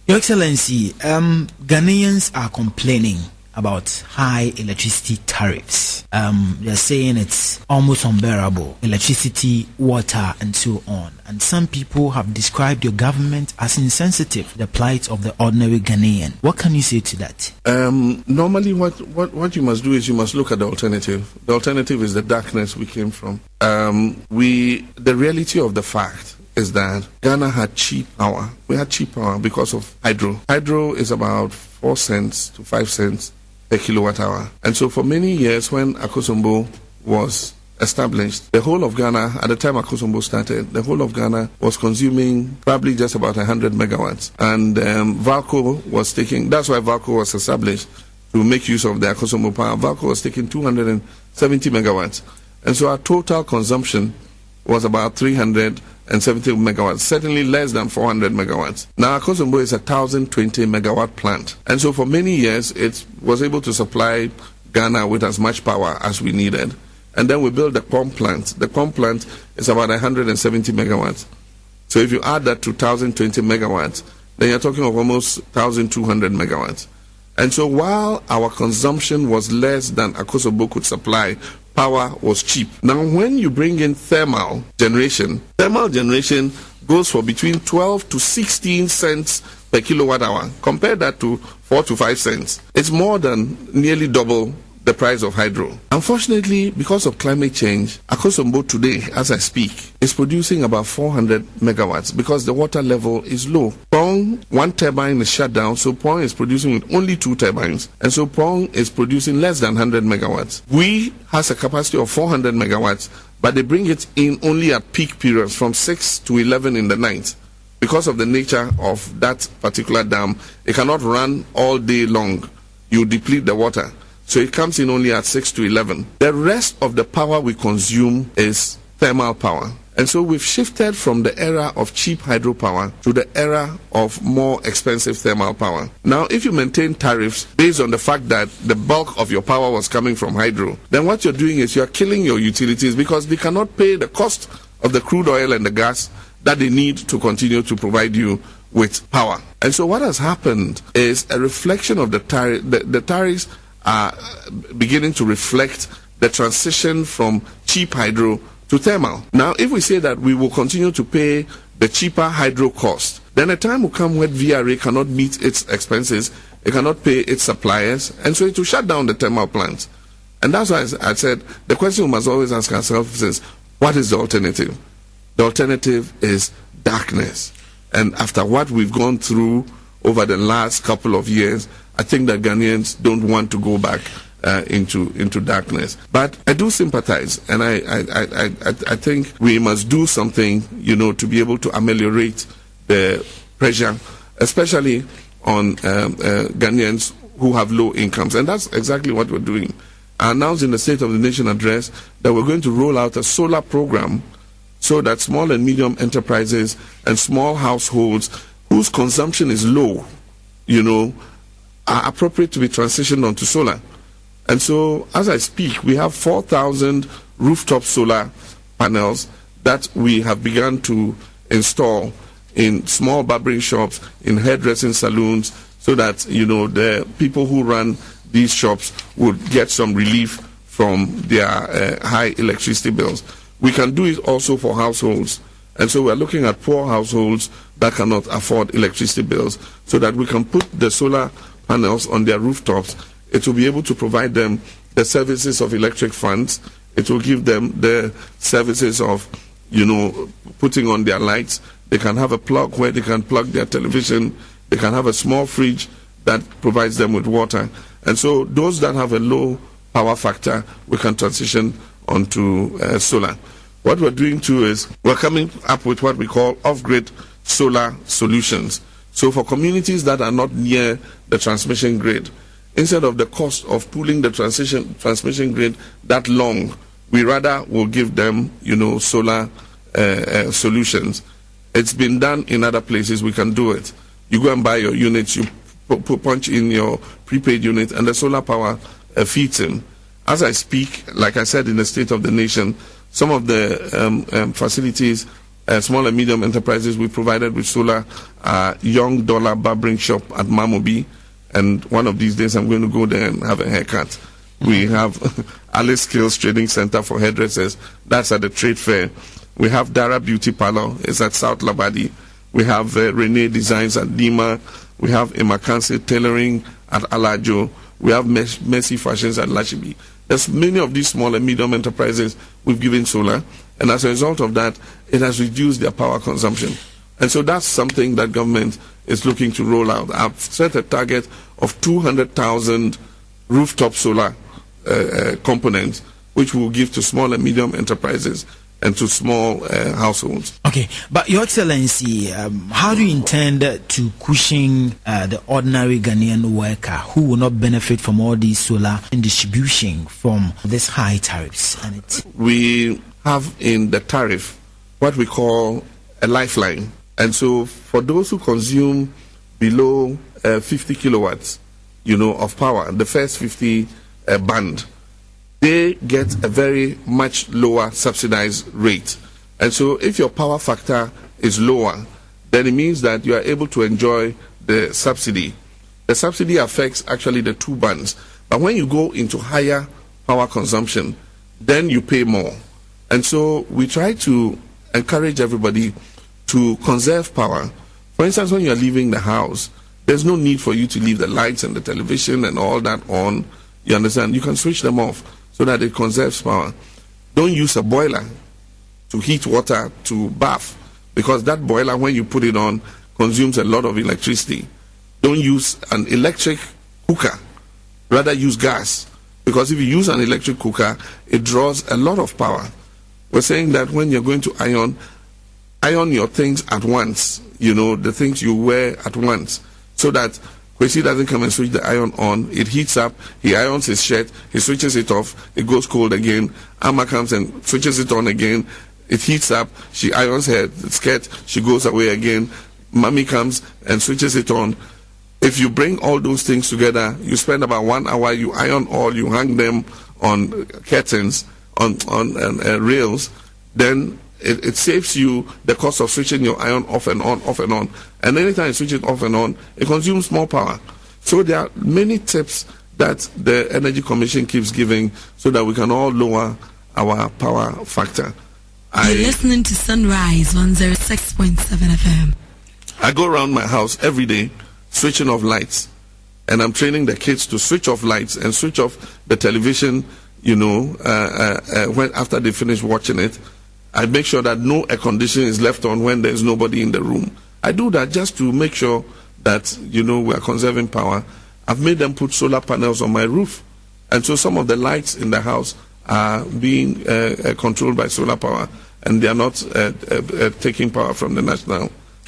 Your Excellency, Ghanaians are complaining about high electricity tariffs. They're saying it's almost unbearable. Electricity, water, and so on. And some people have described your government as insensitive to the plight of the ordinary Ghanaian. What can you say to that? Normally, what you must do is you must look at the alternative. The alternative is the darkness we came from. The reality of the fact is that Ghana had cheap power. We had cheap power because of hydro. Hydro is about 4 cents to 5 cents per kilowatt hour. And so for many years, when Akosombo was established, the whole of Ghana, at the time Akosombo started, the whole of Ghana was consuming probably just about 100 megawatts. And Valco was taking, that's why Valco was established, to make use of the Akosombo power. Valco was taking 270 megawatts. And so our total consumption was about 370 megawatts, certainly less than 400 megawatts. Now, Akosombo is a 1,020 megawatt plant. And so for many years, it was able to supply Ghana with as much power as we needed. And then we built the pump plant. The pump plant is about 170 megawatts. So if you add that to 1,020 megawatts, then you're talking of almost 1,200 megawatts. And so while our consumption was less than Akosombo could supply, power was cheap. Now, when you bring in thermal generation goes for between 12 to 16 cents per kilowatt hour. Compare that to 4 to 5 cents. It's more than nearly double the price of hydro. Unfortunately, because of climate change, Akosombo today, as I speak, is producing about 400 megawatts because the water level is low. Pong, one turbine is shut down, so Pong is producing with only 2 turbines. And so Pong is producing less than 100 megawatts. We has a capacity of 400 megawatts, but they bring it in only at peak periods from 6 to 11 in the night, because of the nature of that particular dam, it cannot run all day long. You deplete the water. So it comes in only at 6 to 11. The rest of the power we consume is thermal power. And so we've shifted from the era of cheap hydropower to the era of more expensive thermal power. Now, if you maintain tariffs based on the fact that the bulk of your power was coming from hydro, then what you're doing is you're killing your utilities because they cannot pay the cost of the crude oil and the gas that they need to continue to provide you with power. And so what has happened is a reflection of the tariff. The tariffs are beginning to reflect the transition from cheap hydro to thermal. Now, if we say that we will continue to pay the cheaper hydro cost, then a time will come when VRA cannot meet its expenses, it cannot pay its suppliers, and so it will shut down the thermal plants. And that's why I said the question we must always ask ourselves is, what is the alternative? The alternative is darkness. And after what we've gone through over the last couple of years, I think that Ghanaians don't want to go back into darkness. But I do sympathize, and I think we must do something, to be able to ameliorate the pressure, especially on Ghanaians who have low incomes. And that's exactly what we're doing. I announced in the State of the Nation address that we're going to roll out a solar program so that small and medium enterprises and small households whose consumption is low, are appropriate to be transitioned onto solar. And so, as I speak, we have 4,000 rooftop solar panels that we have begun to install in small barbering shops, in hairdressing salons, so that, the people who run these shops would get some relief from their high electricity bills. We can do it also for households. And so we're looking at poor households that cannot afford electricity bills so that we can put the solar panels on their rooftops. It will be able to provide them the services of electric fans. It will give them the services of, putting on their lights. They can have a plug where they can plug their television. They can have a small fridge that provides them with water. And so those that have a low power factor, we can transition onto solar. What we're doing too is we're coming up with what we call off-grid solar solutions. So for communities that are not near the transmission grid, instead of the cost of pulling the transmission grid that long, we rather will give them, solar solutions. It's been done in other places. We can do it. You go and buy your units, you punch in your prepaid unit, and the solar power feeds in. As I speak, like I said in the State of the Nation, some of the facilities, small and medium enterprises we provided with solar, Young Dollar Barbering Shop at Mamobi, and one of these days I'm going to go there and have a haircut. We have Alice Skills Trading Center for hairdressers, that's at the trade fair. We have Dara Beauty Parlor, it's at South Labadi. We have Renee Designs at Dima. We have Imakansi Tailoring at Alajo. We have Mercy Fashions at Lashibi. There's many of these small and medium enterprises we've given solar, and as a result of that, it has reduced their power consumption. And so that's something that government is looking to roll out. I've set a target of 200,000 rooftop solar components, which we'll give to small and medium enterprises and to small households. Okay, but Your Excellency, how do you intend to cushion the ordinary Ghanaian worker who will not benefit from all these solar and distribution from these high tariffs? We have in the tariff what we call a lifeline. And so for those who consume below 50 kilowatts, of power, the first 50 band, they get a very much lower subsidized rate. And so if your power factor is lower, then it means that you are able to enjoy the subsidy. The subsidy affects actually the two bands. But when you go into higher power consumption, then you pay more. And so we try to encourage everybody to conserve power. For instance, when you're leaving the house, there's no need for you to leave the lights and the television and all that on. You understand? You can switch them off so that it conserves power. Don't use a boiler to heat water to bath, because that boiler, when you put it on, consumes a lot of electricity. Don't use an electric cooker. Rather use gas, because if you use an electric cooker, it draws a lot of power. We're saying that when you're going to iron iron your things at once, the things you wear at once, so that Kwesi doesn't come and switch the iron on. It heats up. He irons his shirt. He switches it off. It goes cold again. Amma comes and switches it on again. It heats up. She irons her skirt. She goes away again. Mommy comes and switches it on. If you bring all those things together, you spend about 1 hour. You iron all. You hang them on curtains, on rails. Then it saves you the cost of switching your iron off and on, off and on. And anytime you switch it off and on, it consumes more power. So there are many tips that the Energy Commission keeps giving so that we can all lower our power factor. You're listening to Sunrise 106.7 FM. I go around my house every day switching off lights. And I'm training the kids to switch off lights and switch off the television, when after they finish watching it. I make sure that no air conditioning is left on when there's nobody in the room. I do that just to make sure that, we are conserving power. I've made them put solar panels on my roof. And so some of the lights in the house are being controlled by solar power, and they are not taking power from the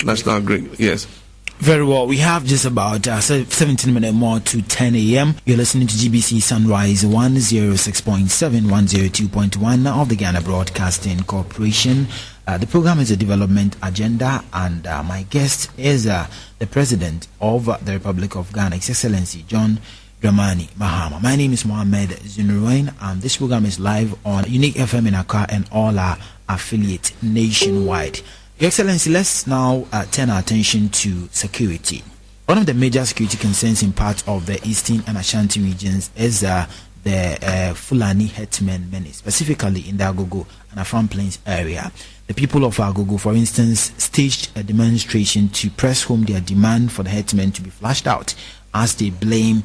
national grid. Yes. Very well. We have just about 17 minutes more to 10 a.m. You're listening to GBC Sunrise 106.7, 102.1 of the Ghana Broadcasting Corporation. The program is a development agenda, and my guest is the President of the Republic of Ghana, His Excellency John Dramani Mahama. My name is Mohammed Zunurene, and this program is live on Unique FM in Accra and all our affiliates nationwide. Your Excellency, let's now turn our attention to security. One of the major security concerns in part of the Eastern and Ashanti regions is the Fulani Herdsmen menace, specifically in the Agogo and Afram Plains area. The people of Agogo, for instance, staged a demonstration to press home their demand for the herdsmen to be flushed out, as they blame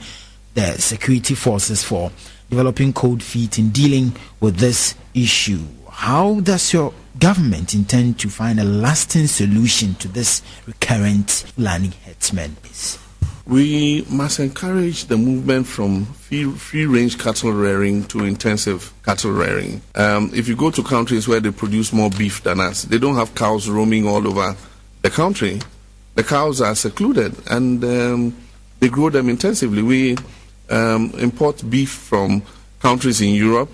the security forces for developing cold feet in dealing with this issue. How does your government intend to find a lasting solution to this recurrent Fulani herdsmen? We must encourage the movement from free-range cattle rearing to intensive cattle rearing. If you go to countries where they produce more beef than us, they don't have cows roaming all over the country. The cows are secluded, and they grow them intensively. We import beef from countries in Europe.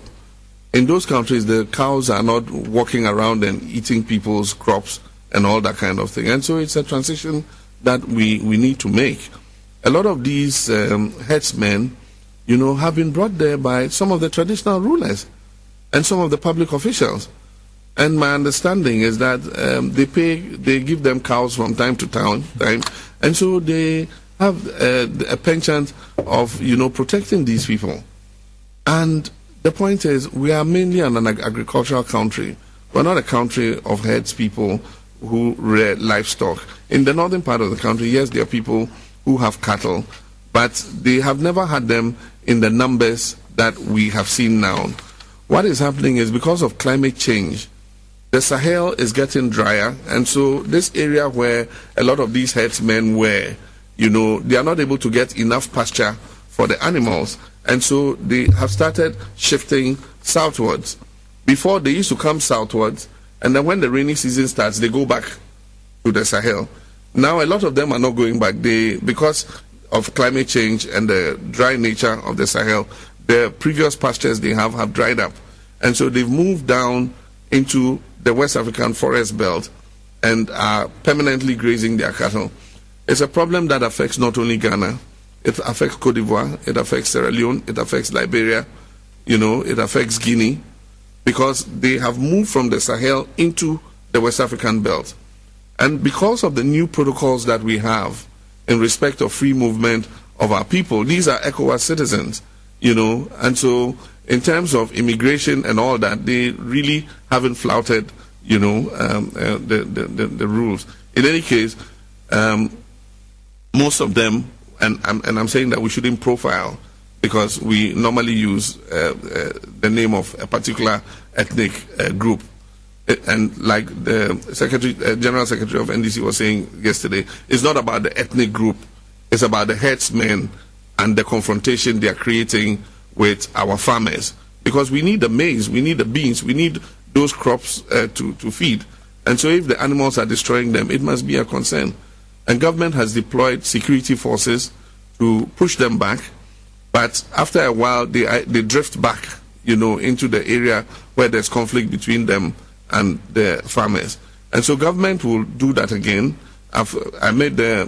In those countries, the cows are not walking around and eating people's crops and all that kind of thing. And so it's a transition that we need to make. A lot of these herdsmen, have been brought there by some of the traditional rulers and some of the public officials. And my understanding is that they give them cows from time to time, and so they have a penchant of, protecting these people. And the point is, we are mainly an agricultural country. We're not a country of herds people who rear livestock. In the northern part of the country, yes, there are people who have cattle, but they have never had them in the numbers that we have seen now. What is happening is, because of climate change, the Sahel is getting drier, and so this area where a lot of these herdsmen were, they are not able to get enough pasture for the animals. And so they have started shifting southwards. Before, they used to come southwards, and then when the rainy season starts, they go back to the Sahel. Now, a lot of them are not going back. Because of climate change and the dry nature of the Sahel, the previous pastures they have dried up. And so they've moved down into the West African forest belt and are permanently grazing their cattle. It's a problem that affects not only Ghana. It affects Cote d'Ivoire, it affects Sierra Leone, it affects Liberia, it affects Guinea, because they have moved from the Sahel into the West African belt. And because of the new protocols that we have in respect of free movement of our people, these are ECOWAS citizens, and so in terms of immigration and all that, they really haven't flouted, the rules. In any case, most of them, and I'm saying that we shouldn't profile, because we normally use the name of a particular ethnic group. And like the General Secretary of NDC was saying yesterday, it's not about the ethnic group, it's about the herdsmen and the confrontation they are creating with our farmers. Because we need the maize, we need the beans, we need those crops to feed. And so if the animals are destroying them, it must be a concern. And government has deployed security forces to push them back. But after a while, they drift back, into the area where there's conflict between them and the farmers. And so government will do that again. I made the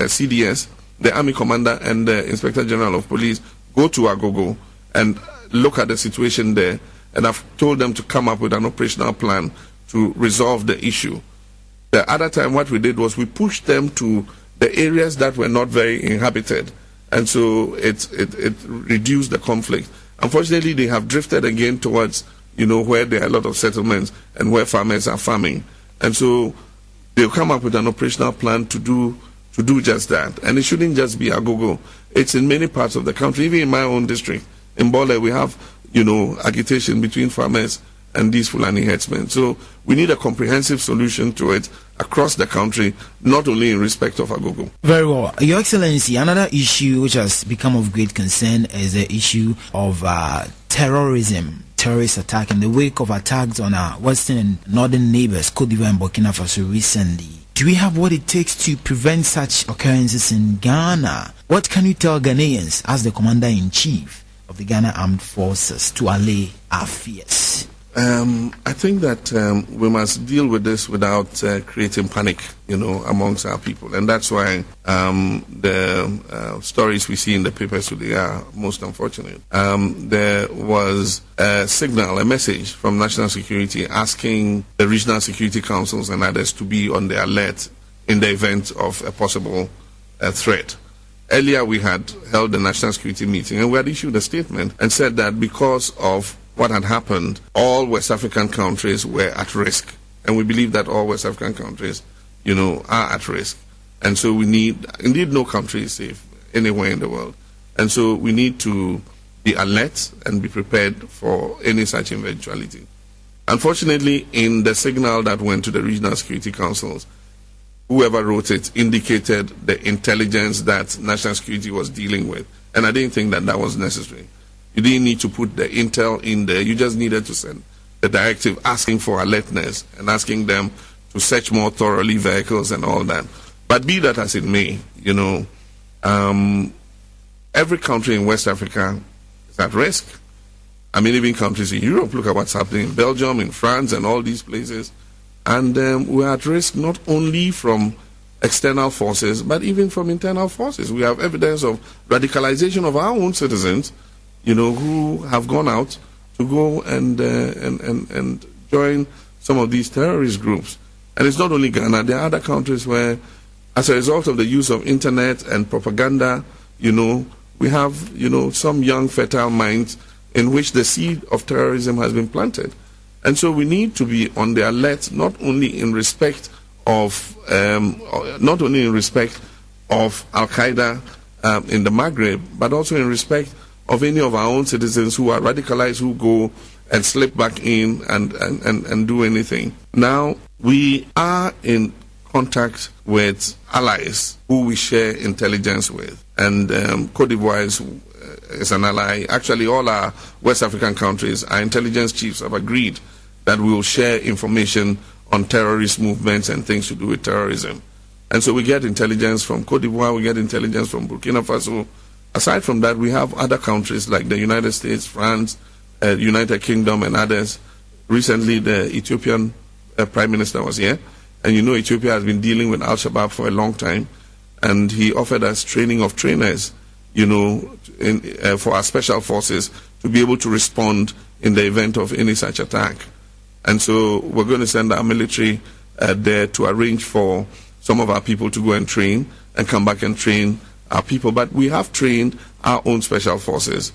CDS, the Army Commander, and the Inspector General of Police go to Agogo and look at the situation there. And I've told them to come up with an operational plan to resolve the issue. The other time, what we did was we pushed them to the areas that were not very inhabited. And so it reduced the conflict. Unfortunately, they have drifted again towards, where there are a lot of settlements and where farmers are farming. And so they'll come up with an operational plan to do just that. And it shouldn't just be Agogo. It's in many parts of the country. Even in my own district, in Bole, we have, agitation between farmers and these Fulani herdsmen. So we need a comprehensive solution to it across the country, not only in respect of Agogo. Very well. Your Excellency, another issue which has become of great concern is the issue of terrorist attack in the wake of attacks on our western and northern neighbors, Cote d'Ivoire and Burkina Faso recently. Do we have what it takes to prevent such occurrences in Ghana? What can you tell Ghanaians as the Commander-in-Chief of the Ghana Armed Forces to allay our fears? I think that we must deal with this without creating panic, amongst our people. And that's why the stories we see in the papers today are most unfortunate. There was a message from National Security asking the regional security councils and others to be on the alert in the event of a possible threat. Earlier, we had held the National Security meeting and we had issued a statement and said that because of what had happened, all West African countries were at risk. And we believe that all West African countries, are at risk. And so indeed no country is safe anywhere in the world. And so we need to be alert and be prepared for any such eventuality. Unfortunately, in the signal that went to the regional security councils, whoever wrote it indicated the intelligence that national security was dealing with. And I didn't think that was necessary. You didn't need to put the intel in there. You just needed to send the directive asking for alertness and asking them to search more thoroughly vehicles and all that. But be that as it may, every country in West Africa is at risk. I mean, even countries in Europe, look at what's happening in Belgium, in France, and all these places. And we're at risk not only from external forces, but even from internal forces. We have evidence of radicalization of our own citizens, who have gone out to go and join some of these terrorist groups. And it's not only Ghana. There are other countries where, as a result of the use of internet and propaganda, we have, some young fertile minds in which the seed of terrorism has been planted. And so we need to be on the alert, not only in respect of Al-Qaeda in the Maghreb, but also in respect of any of our own citizens who are radicalized, who go and slip back in and do anything. Now, we are in contact with allies who we share intelligence with. And Cote d'Ivoire is an ally. Actually, all our West African countries, our intelligence chiefs have agreed that we will share information on terrorist movements and things to do with terrorism. And so we get intelligence from Cote d'Ivoire, we get intelligence from Burkina Faso. Aside from that, we have other countries like the United States, France, United Kingdom, and others. Recently, the Ethiopian Prime Minister was here. And Ethiopia has been dealing with Al-Shabaab for a long time. And he offered us training of trainers, for our special forces to be able to respond in the event of any such attack. And so we're going to send our military there to arrange for some of our people to go and train and come back and train our people. But we have trained our own special forces.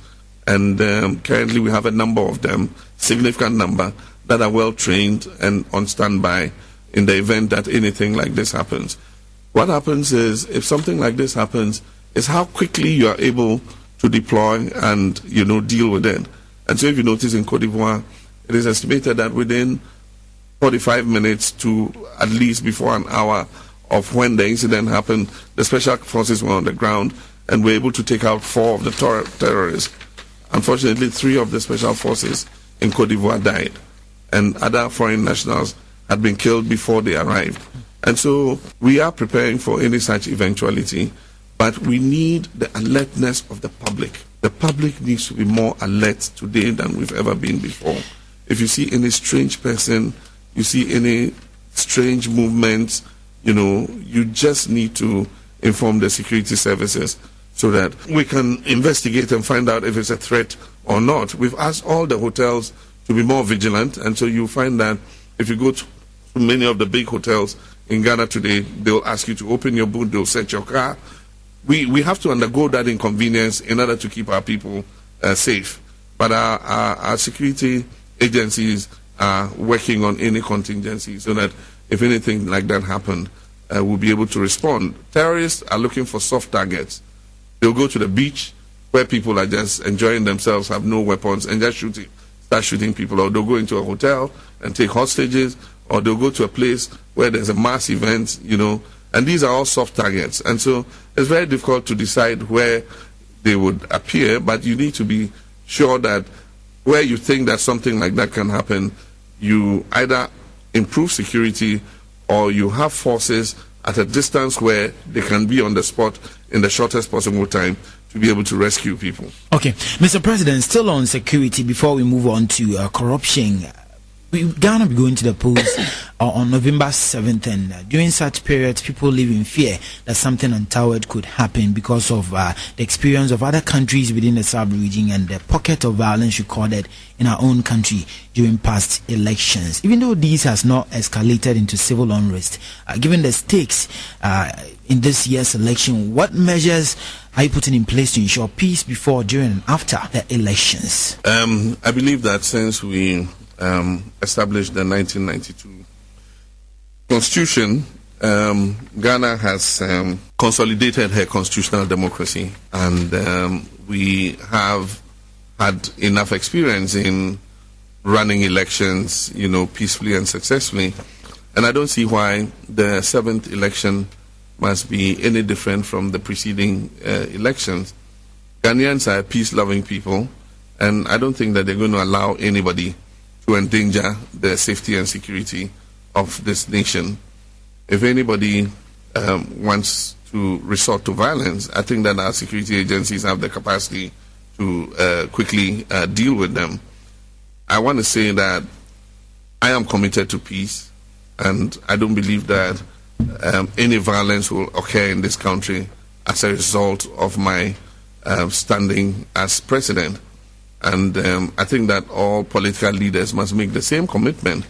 And currently we have a number of them, significant number, that are well trained and on standby in the event that anything like this happens. What happens is, if something like this happens, is how quickly you are able to deploy and, deal with it. And so if you notice in Cote d'Ivoire, it is estimated that within 45 minutes to at least before an hour of when the incident happened, the special forces were on the ground and were able to take out 4 of the terrorists. Unfortunately, 3 of the special forces in Cote d'Ivoire died, and other foreign nationals had been killed before they arrived. And so we are preparing for any such eventuality, but we need the alertness of the public. The public needs to be more alert today than we've ever been before. If you see any strange person, you see any strange movements, you just need to inform the security services so that we can investigate and find out if it's a threat or not. We've asked all the hotels to be more vigilant, and so you find that if you go to many of the big hotels in Ghana today, they'll ask you to open your boot, they'll search your car. We have to undergo that inconvenience in order to keep our people safe. But our security agencies are working on any contingency so that if anything like that happened, we'll be able to respond. Terrorists are looking for soft targets. They'll go to the beach where people are just enjoying themselves, have no weapons, and just start shooting people. Or they'll go into a hotel and take hostages, or they'll go to a place where there's a mass event, and these are all soft targets. And so it's very difficult to decide where they would appear, but you need to be sure that where you think that something like that can happen, you either improve security or you have forces at a distance where they can be on the spot in the shortest possible time to be able to rescue people. Okay, Mr. President, still on security before we move on to corruption. Ghana will be going to the polls on November 7th, and during such periods, people live in fear that something untoward could happen because of the experience of other countries within the sub-region and the pocket of violence recorded in our own country during past elections. Even though this has not escalated into civil unrest, given the stakes in this year's election, what measures are you putting in place to ensure peace before, during, and after the elections? I believe that since we established the 1992 Constitution, Ghana has consolidated her constitutional democracy, and we have had enough experience in running elections, peacefully and successfully. And I don't see why the 7th election must be any different from the preceding elections. Ghanaians are a peace-loving people, and I don't think that they're going to allow anybody to endanger the safety and security of this nation. If anybody wants to resort to violence, I think that our security agencies have the capacity to quickly deal with them. I want to say that I am committed to peace, and I don't believe that any violence will occur in this country as a result of my standing as president. And I think that all political leaders must make the same commitment.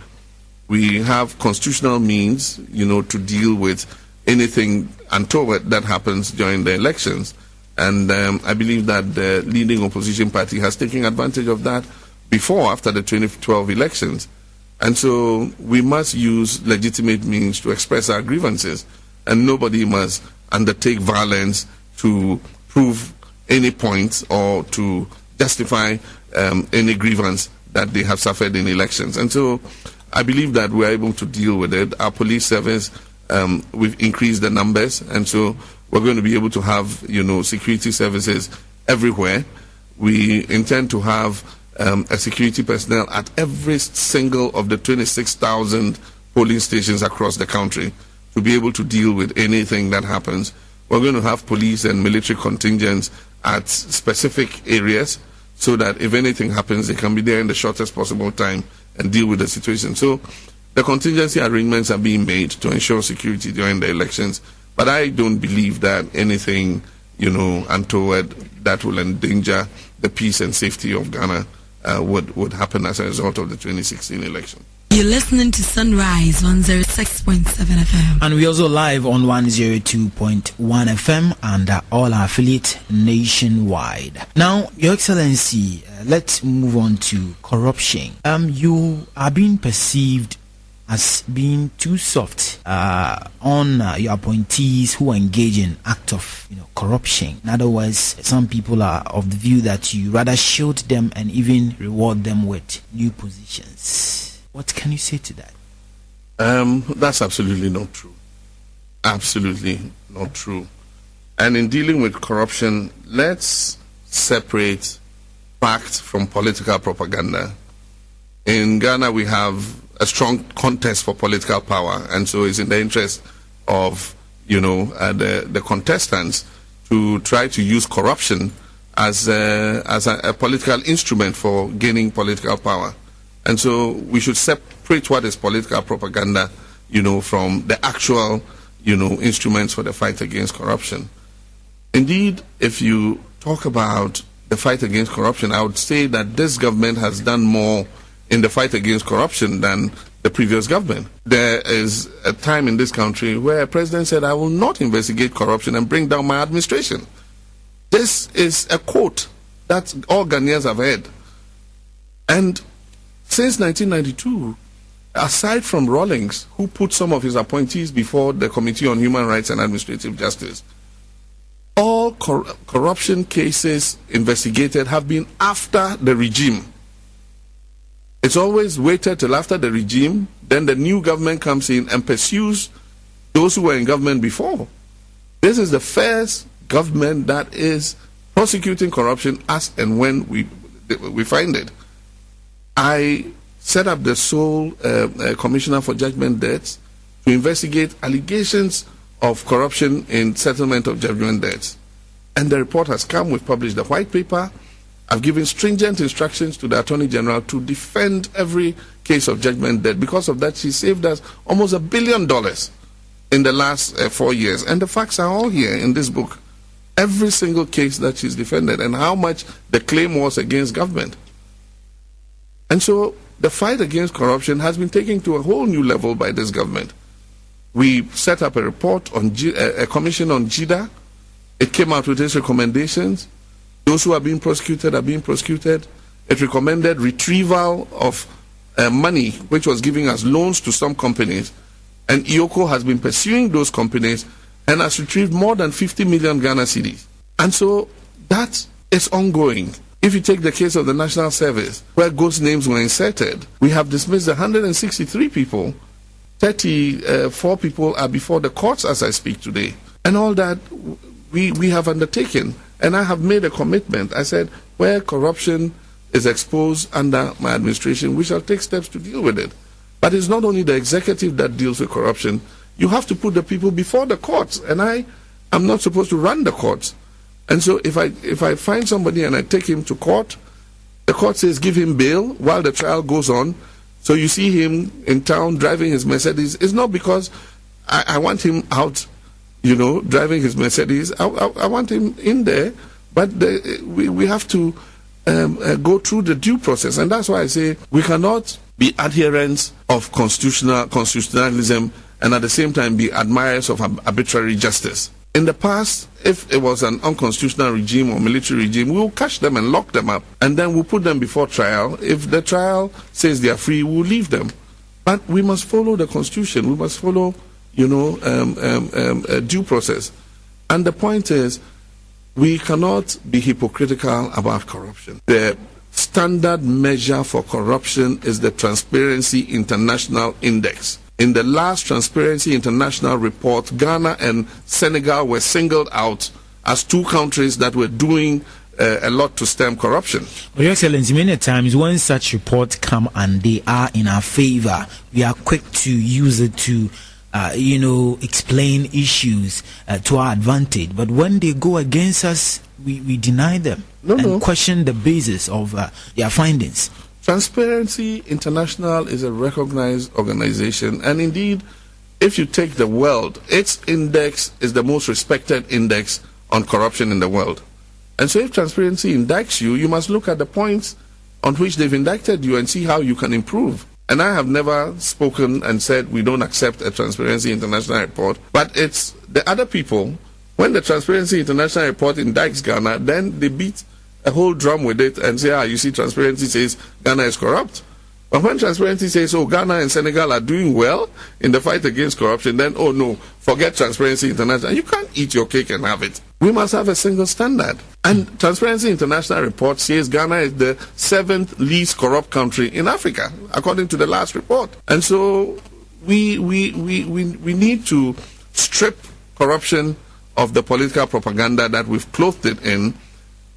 We have constitutional means, to deal with anything untoward that happens during the elections. And I believe that the leading opposition party has taken advantage of that before, after the 2012 elections. And so we must use legitimate means to express our grievances. And nobody must undertake violence to prove any point or to justify any grievance that they have suffered in elections. And so I believe that we're able to deal with it. Our police service, we've increased the numbers, and so we're going to be able to have, security services everywhere. We intend to have a security personnel at every single of the 26,000 polling stations across the country to be able to deal with anything that happens. We're going to have police and military contingents at specific areas so that if anything happens, they can be there in the shortest possible time and deal with the situation. So the contingency arrangements are being made to ensure security during the elections. But I don't believe that anything, untoward that will endanger the peace and safety of Ghana would happen as a result of the 2016 election. You're listening to Sunrise 106.7 FM. And we're also live on 102.1 FM and all our affiliates nationwide. Now, Your Excellency, let's move on to corruption. You are being perceived as being too soft on your appointees who engage in act of corruption. In other words, some people are of the view that you rather shield them and even reward them with new positions. What can you say to that? That's absolutely not true. Absolutely not true. And in dealing with corruption, let's separate fact from political propaganda. In Ghana, we have a strong contest for political power, and so it's in the interest of the contestants to try to use corruption as a political instrument for gaining political power. And so we should separate what is political propaganda, from the actual, instruments for the fight against corruption. Indeed, if you talk about the fight against corruption, I would say that this government has done more in the fight against corruption than the previous government. There is a time in this country where a president said, I will not investigate corruption and bring down my administration. This is a quote that all Ghanaians have heard. And since 1992, aside from Rawlings, who put some of his appointees before the Committee on Human Rights and Administrative Justice, all corruption cases investigated have been after the regime. It's always waited till after the regime, then the new government comes in and pursues those who were in government before. This is the first government that is prosecuting corruption as and when we find it. I set up the sole Commissioner for Judgment Debts to investigate allegations of corruption in settlement of judgment debts. And the report has come. We've published the white paper. I've given stringent instructions to the Attorney General to defend every case of judgment debt. Because of that, she saved us almost $1 billion in the last 4 years. And the facts are all here in this book. Every single case that she's defended and how much the claim was against government. And so the fight against corruption has been taken to a whole new level by this government. We set up a report on a commission on JIDA. It came out with its recommendations. Those who are being prosecuted are being prosecuted. It recommended retrieval of money, which was giving us loans to some companies. And IOCO has been pursuing those companies and has retrieved more than 50 million Ghana cedis. And so that is ongoing. If you take the case of the National Service, where ghost names were inserted, we have dismissed 163 people. 34 people are before the courts as I speak today. And all that we have undertaken. And I have made a commitment. I said, where corruption is exposed under my administration, we shall take steps to deal with it. But it's not only the executive that deals with corruption. You have to put the people before the courts. And I am not supposed to run the courts. And so if I find somebody and I take him to court, the court says give him bail while the trial goes on. So you see him in town driving his Mercedes. It's not because I want him out, driving his Mercedes. I want him in there, but we have to go through the due process. And that's why I say we cannot be adherents of constitutionalism and at the same time be admirers of arbitrary justice. In the past, if it was an unconstitutional regime or military regime, we will catch them and lock them up, and then we'll put them before trial. If the trial says they are free, we'll leave them. But we must follow the Constitution. We must follow, due process. And the point is, we cannot be hypocritical about corruption. The standard measure for corruption is the Transparency International Index. In the last Transparency International report, Ghana and Senegal were singled out as two countries that were doing a lot to stem corruption. Well, Your Excellency, many times when such reports come and they are in our favor, we are quick to use it to, explain issues to our advantage. But when they go against us, we deny them and question the basis of their findings. Transparency International is a recognized organization, and indeed, if you take the world, its index is the most respected index on corruption in the world. And so if Transparency indicts you, you must look at the points on which they've indicted you and see how you can improve. And I have never spoken and said we don't accept a Transparency International report, but it's the other people. When the Transparency International report indicts Ghana, then they beat a whole drum with it and say, you see, Transparency says Ghana is corrupt. But when Transparency says, Ghana and Senegal are doing well in the fight against corruption, then, no, forget Transparency International. You can't eat your cake and have it. We must have a single standard. And Transparency International report says Ghana is the 7th least corrupt country in Africa, according to the last report. And so we need to strip corruption of the political propaganda that we've clothed it in.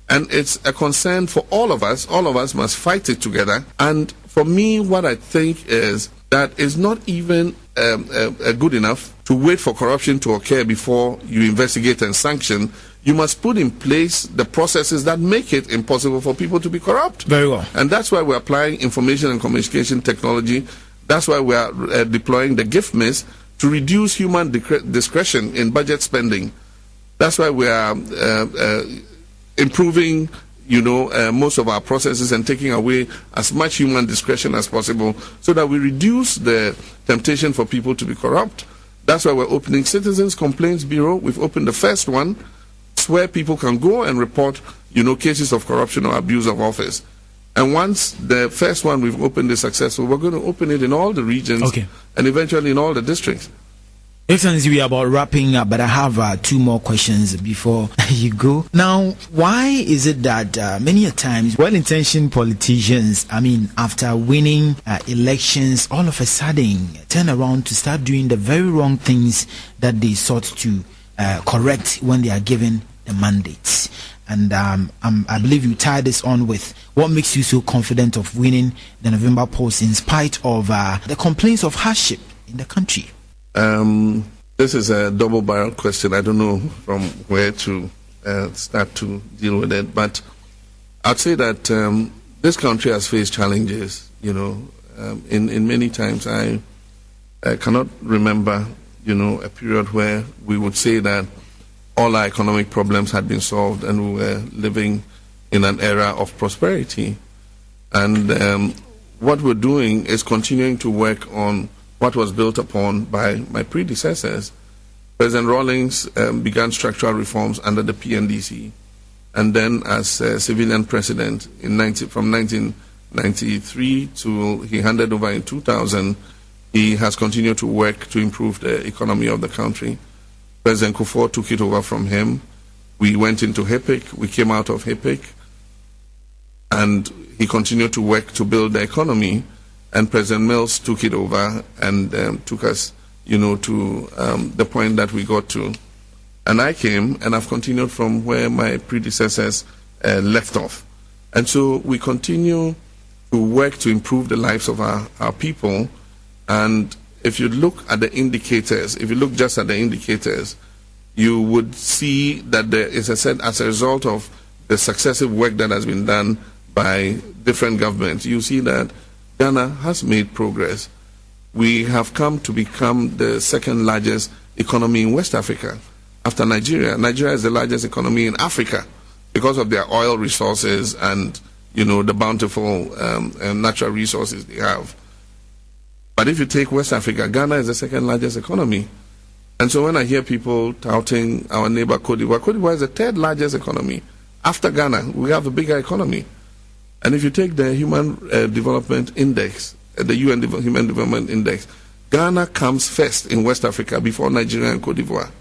And it's a concern for all of us. All of us must fight it together. And for me, what I think is that is not even good enough to wait for corruption to occur before you investigate and sanction. You must put in place the processes that make it impossible for people to be corrupt. Very well. And that's why we're applying information and communication technology. That's why we are deploying the gift miss to reduce human discretion in budget spending. That's why we are improving, most of our processes and taking away as much human discretion as possible so that we reduce the temptation for people to be corrupt. That's why we're opening Citizens Complaints Bureau. We've opened the first one. It's where people can go and report, cases of corruption or abuse of office. And once the first one we've opened is successful, we're going to open it in all the regions and eventually in all the districts. Excellency, we are about wrapping up, but I have 2 more questions before you go. Now, why is it that many a times well-intentioned politicians, after winning elections, all of a sudden turn around to start doing the very wrong things that they sought to correct when they are given the mandates? And I believe you tie this on with what makes you so confident of winning the November polls in spite of the complaints of hardship in the country. This is a double-barreled question. I don't know from where to start to deal with it, but I'd say that this country has faced challenges. In many times I cannot remember, a period where we would say that all our economic problems had been solved and we were living in an era of prosperity. And what we're doing is continuing to work on what was built upon by my predecessors. President Rawlings began structural reforms under the PNDC, and then as civilian president from 1993 to he handed over in 2000, he has continued to work to improve the economy of the country. President Kufuor took it over from him. We went into HIPIC, we came out of HIPIC, and he continued to work to build the economy. And President Mills took it over and took us, to the point that we got to. And I came, and I've continued from where my predecessors left off. And so we continue to work to improve the lives of our people. And if you look at the indicators, if you look just at the indicators, you would see that there is as a result of the successive work that has been done by different governments, you see that Ghana has made progress. We have come to become the second largest economy in West Africa after Nigeria. Nigeria is the largest economy in Africa because of their oil resources and, the bountiful natural resources they have. But if you take West Africa, Ghana is the second largest economy. And so when I hear people touting our neighbor Cote d'Ivoire is the 3rd largest economy. After Ghana, we have a bigger economy. And if you take the Human Development Index, the UN Human Development Index, Ghana comes first in West Africa before Nigeria and Cote d'Ivoire.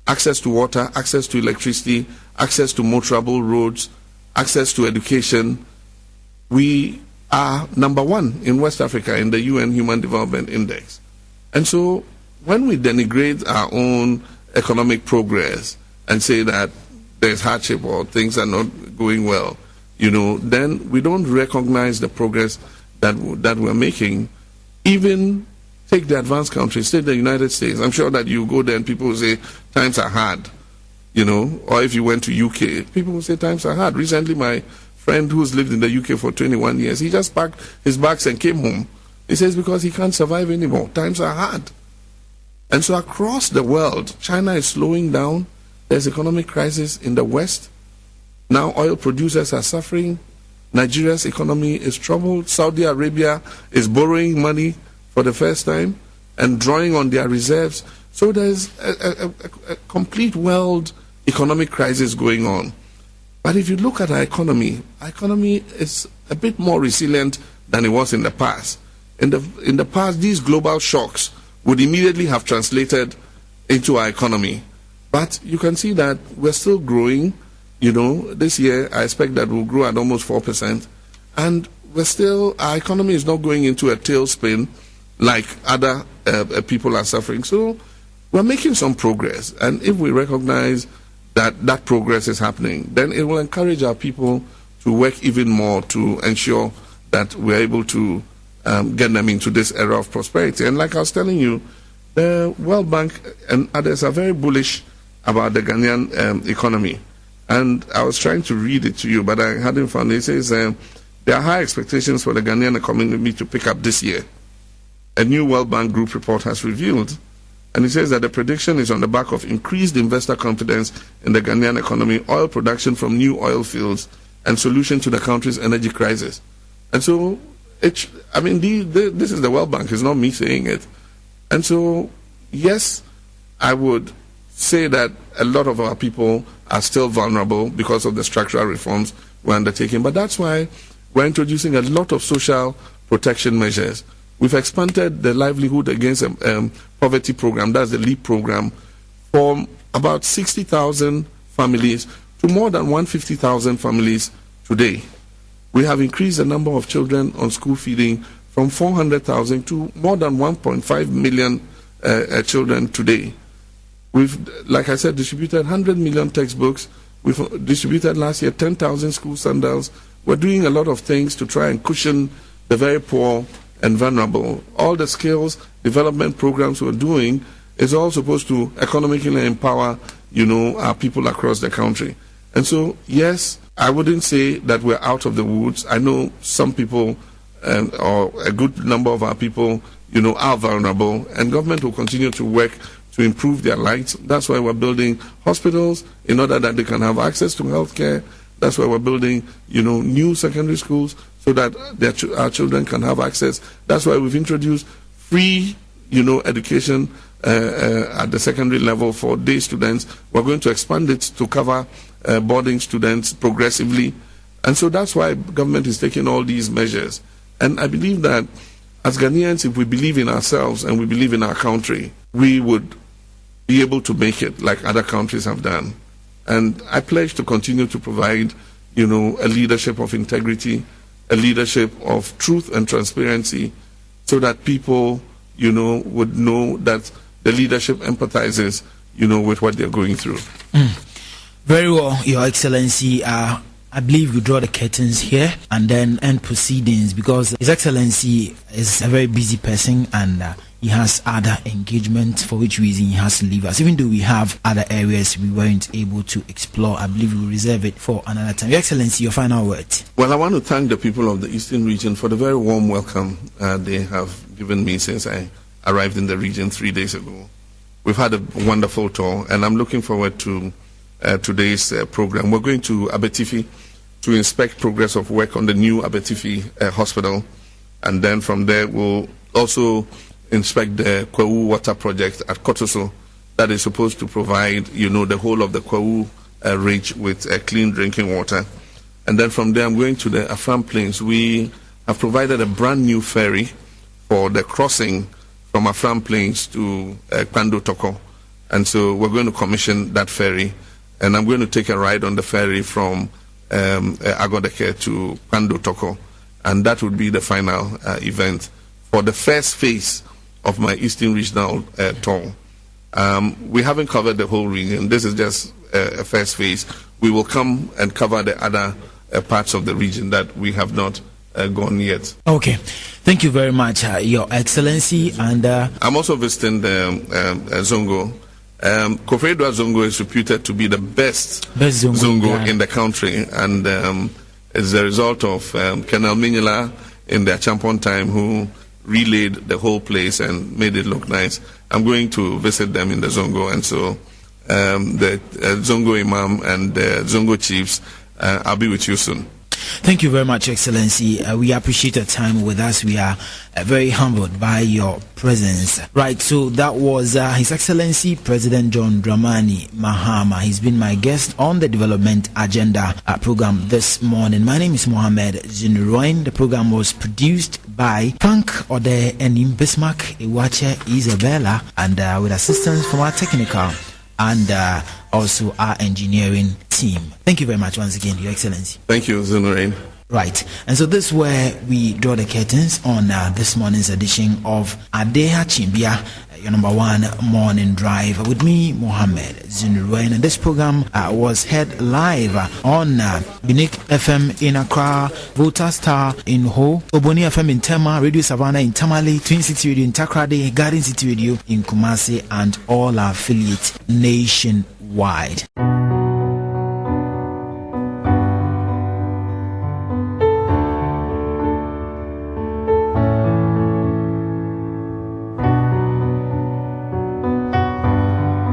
Access to water, access to electricity, access to motorable roads, access to education. We are number 1 in West Africa in the UN Human Development Index. And so when we denigrate our own economic progress and say that there's hardship or things are not going well, then we don't recognize the progress that we're making. Even take the advanced countries, take the United States. I'm sure that you go there and people will say times are hard, or if you went to UK, people will say times are hard. Recently, my friend who's lived in the UK for 21 years, he just packed his bags and came home. He says because he can't survive anymore. Times are hard. And so across the world, China is slowing down. There's economic crisis in the West. Now oil producers are suffering. Nigeria's economy is troubled. Saudi Arabia is borrowing money for the first time and drawing on their reserves. So there's a complete world economic crisis going on. But if you look at our economy is a bit more resilient than it was in the past. In the past, these global shocks would immediately have translated into our economy. But you can see that we're still growing. This year I expect that we'll grow at almost 4%. And our economy is not going into a tailspin like other people are suffering. So we're making some progress. And if we recognize that progress is happening, then it will encourage our people to work even more to ensure that we're able to get them into this era of prosperity. And like I was telling you, the World Bank and others are very bullish about the Ghanaian economy. And I was trying to read it to you, but I hadn't found it. It says there are high expectations for the Ghanaian economy to pick up this year. A new World Bank Group report has revealed. And it says that the prediction is on the back of increased investor confidence in the Ghanaian economy, oil production from new oil fields, and solution to the country's energy crisis. And so, this is the World Bank. It's not me saying it. And so, yes, I would say that a lot of our people are still vulnerable because of the structural reforms we're undertaking. But that's why we're introducing a lot of social protection measures. We've expanded the Livelihood Against Poverty program, that's the LEAP program, from about 60,000 families to more than 150,000 families today. We have increased the number of children on school feeding from 400,000 to more than 1.5 million children today. We've, like I said, distributed 100 million textbooks. We've distributed last year 10,000 school sandals. We're doing a lot of things to try and cushion the very poor and vulnerable. All the skills development programs we're doing is all supposed to economically empower, our people across the country. And so, yes, I wouldn't say that we're out of the woods. I know some people, or a good number of our people, are vulnerable, and government will continue to work to improve their lives. That's why we're building hospitals in order that they can have access to healthcare. That's why we're building, new secondary schools so that our children can have access. That's why we've introduced free, education at the secondary level for day students. We're going to expand it to cover boarding students progressively. And so that's why government is taking all these measures. And I believe that as Ghanaians, if we believe in ourselves and we believe in our country, we would be able to make it like other countries have done. And I pledge to continue to provide, a leadership of integrity, a leadership of truth and transparency, so that people, would know that the leadership empathizes, with what they're going through. Very well, Your Excellency. I believe we draw the curtains here and then end proceedings, because His Excellency is a very busy person and he has other engagements, for which reason he has to leave us. Even though we have other areas we weren't able to explore, I believe we'll reserve it for another time. Your Excellency, your final words. Well, I want to thank the people of the Eastern region for the very warm welcome they have given me since I arrived in the region 3 days ago. We've had a wonderful tour, and I'm looking forward to today's program. We're going to Abetifi to inspect progress of work on the new Abetifi hospital, and then from there we'll also inspect the Kwawu water project at Kotoso that is supposed to provide, the whole of the Kwawu ridge with clean drinking water. And then from there I'm going to the Afram Plains. We have provided a brand new ferry for the crossing from Afram Plains to Kwando Toko. And so we're going to commission that ferry, and I'm going to take a ride on the ferry from Agodeke to Kwando Toko, and that would be the final event for the first phase of my Eastern Regional tour. We haven't covered the whole region. This is just a first phase. We will come and cover the other parts of the region that we have not gone yet. Okay. Thank you very much, Your Excellency. And I'm also visiting the Zongo. Kofredwa Zongo is reputed to be the best Zongo in the country, and it's the result of Colonel Minyala in their Champon time, who relayed the whole place and made it look nice. I'm going to visit them in the Zongo, and so the Zongo Imam and the Zongo Chiefs, I'll be with you soon. Thank you very much, Excellency. We appreciate your time with us. We are very humbled by your presence. Right, so that was His Excellency President John Dramani Mahama. He's been my guest on the Development Agenda program this morning. My name is Mohammed Zunurene. The program was produced by Frank Ode Enim Bismarck, Iwache Isabella, and with assistance from our technical and also our engineering team. Thank you very much once again, Your Excellency. Thank you, Zunurene. Right, and so this is where we draw the curtains on this morning's edition of Adeha Chimbia, your number one morning drive with me, Mohammed Zunurene. And this program was heard live on Unique FM in Accra, Volta Star in Ho, Oboni FM in Tema, Radio Savannah in Tamale, Twin City Radio in Takrade, Garden City Radio in Kumasi, and all our affiliates nationwide.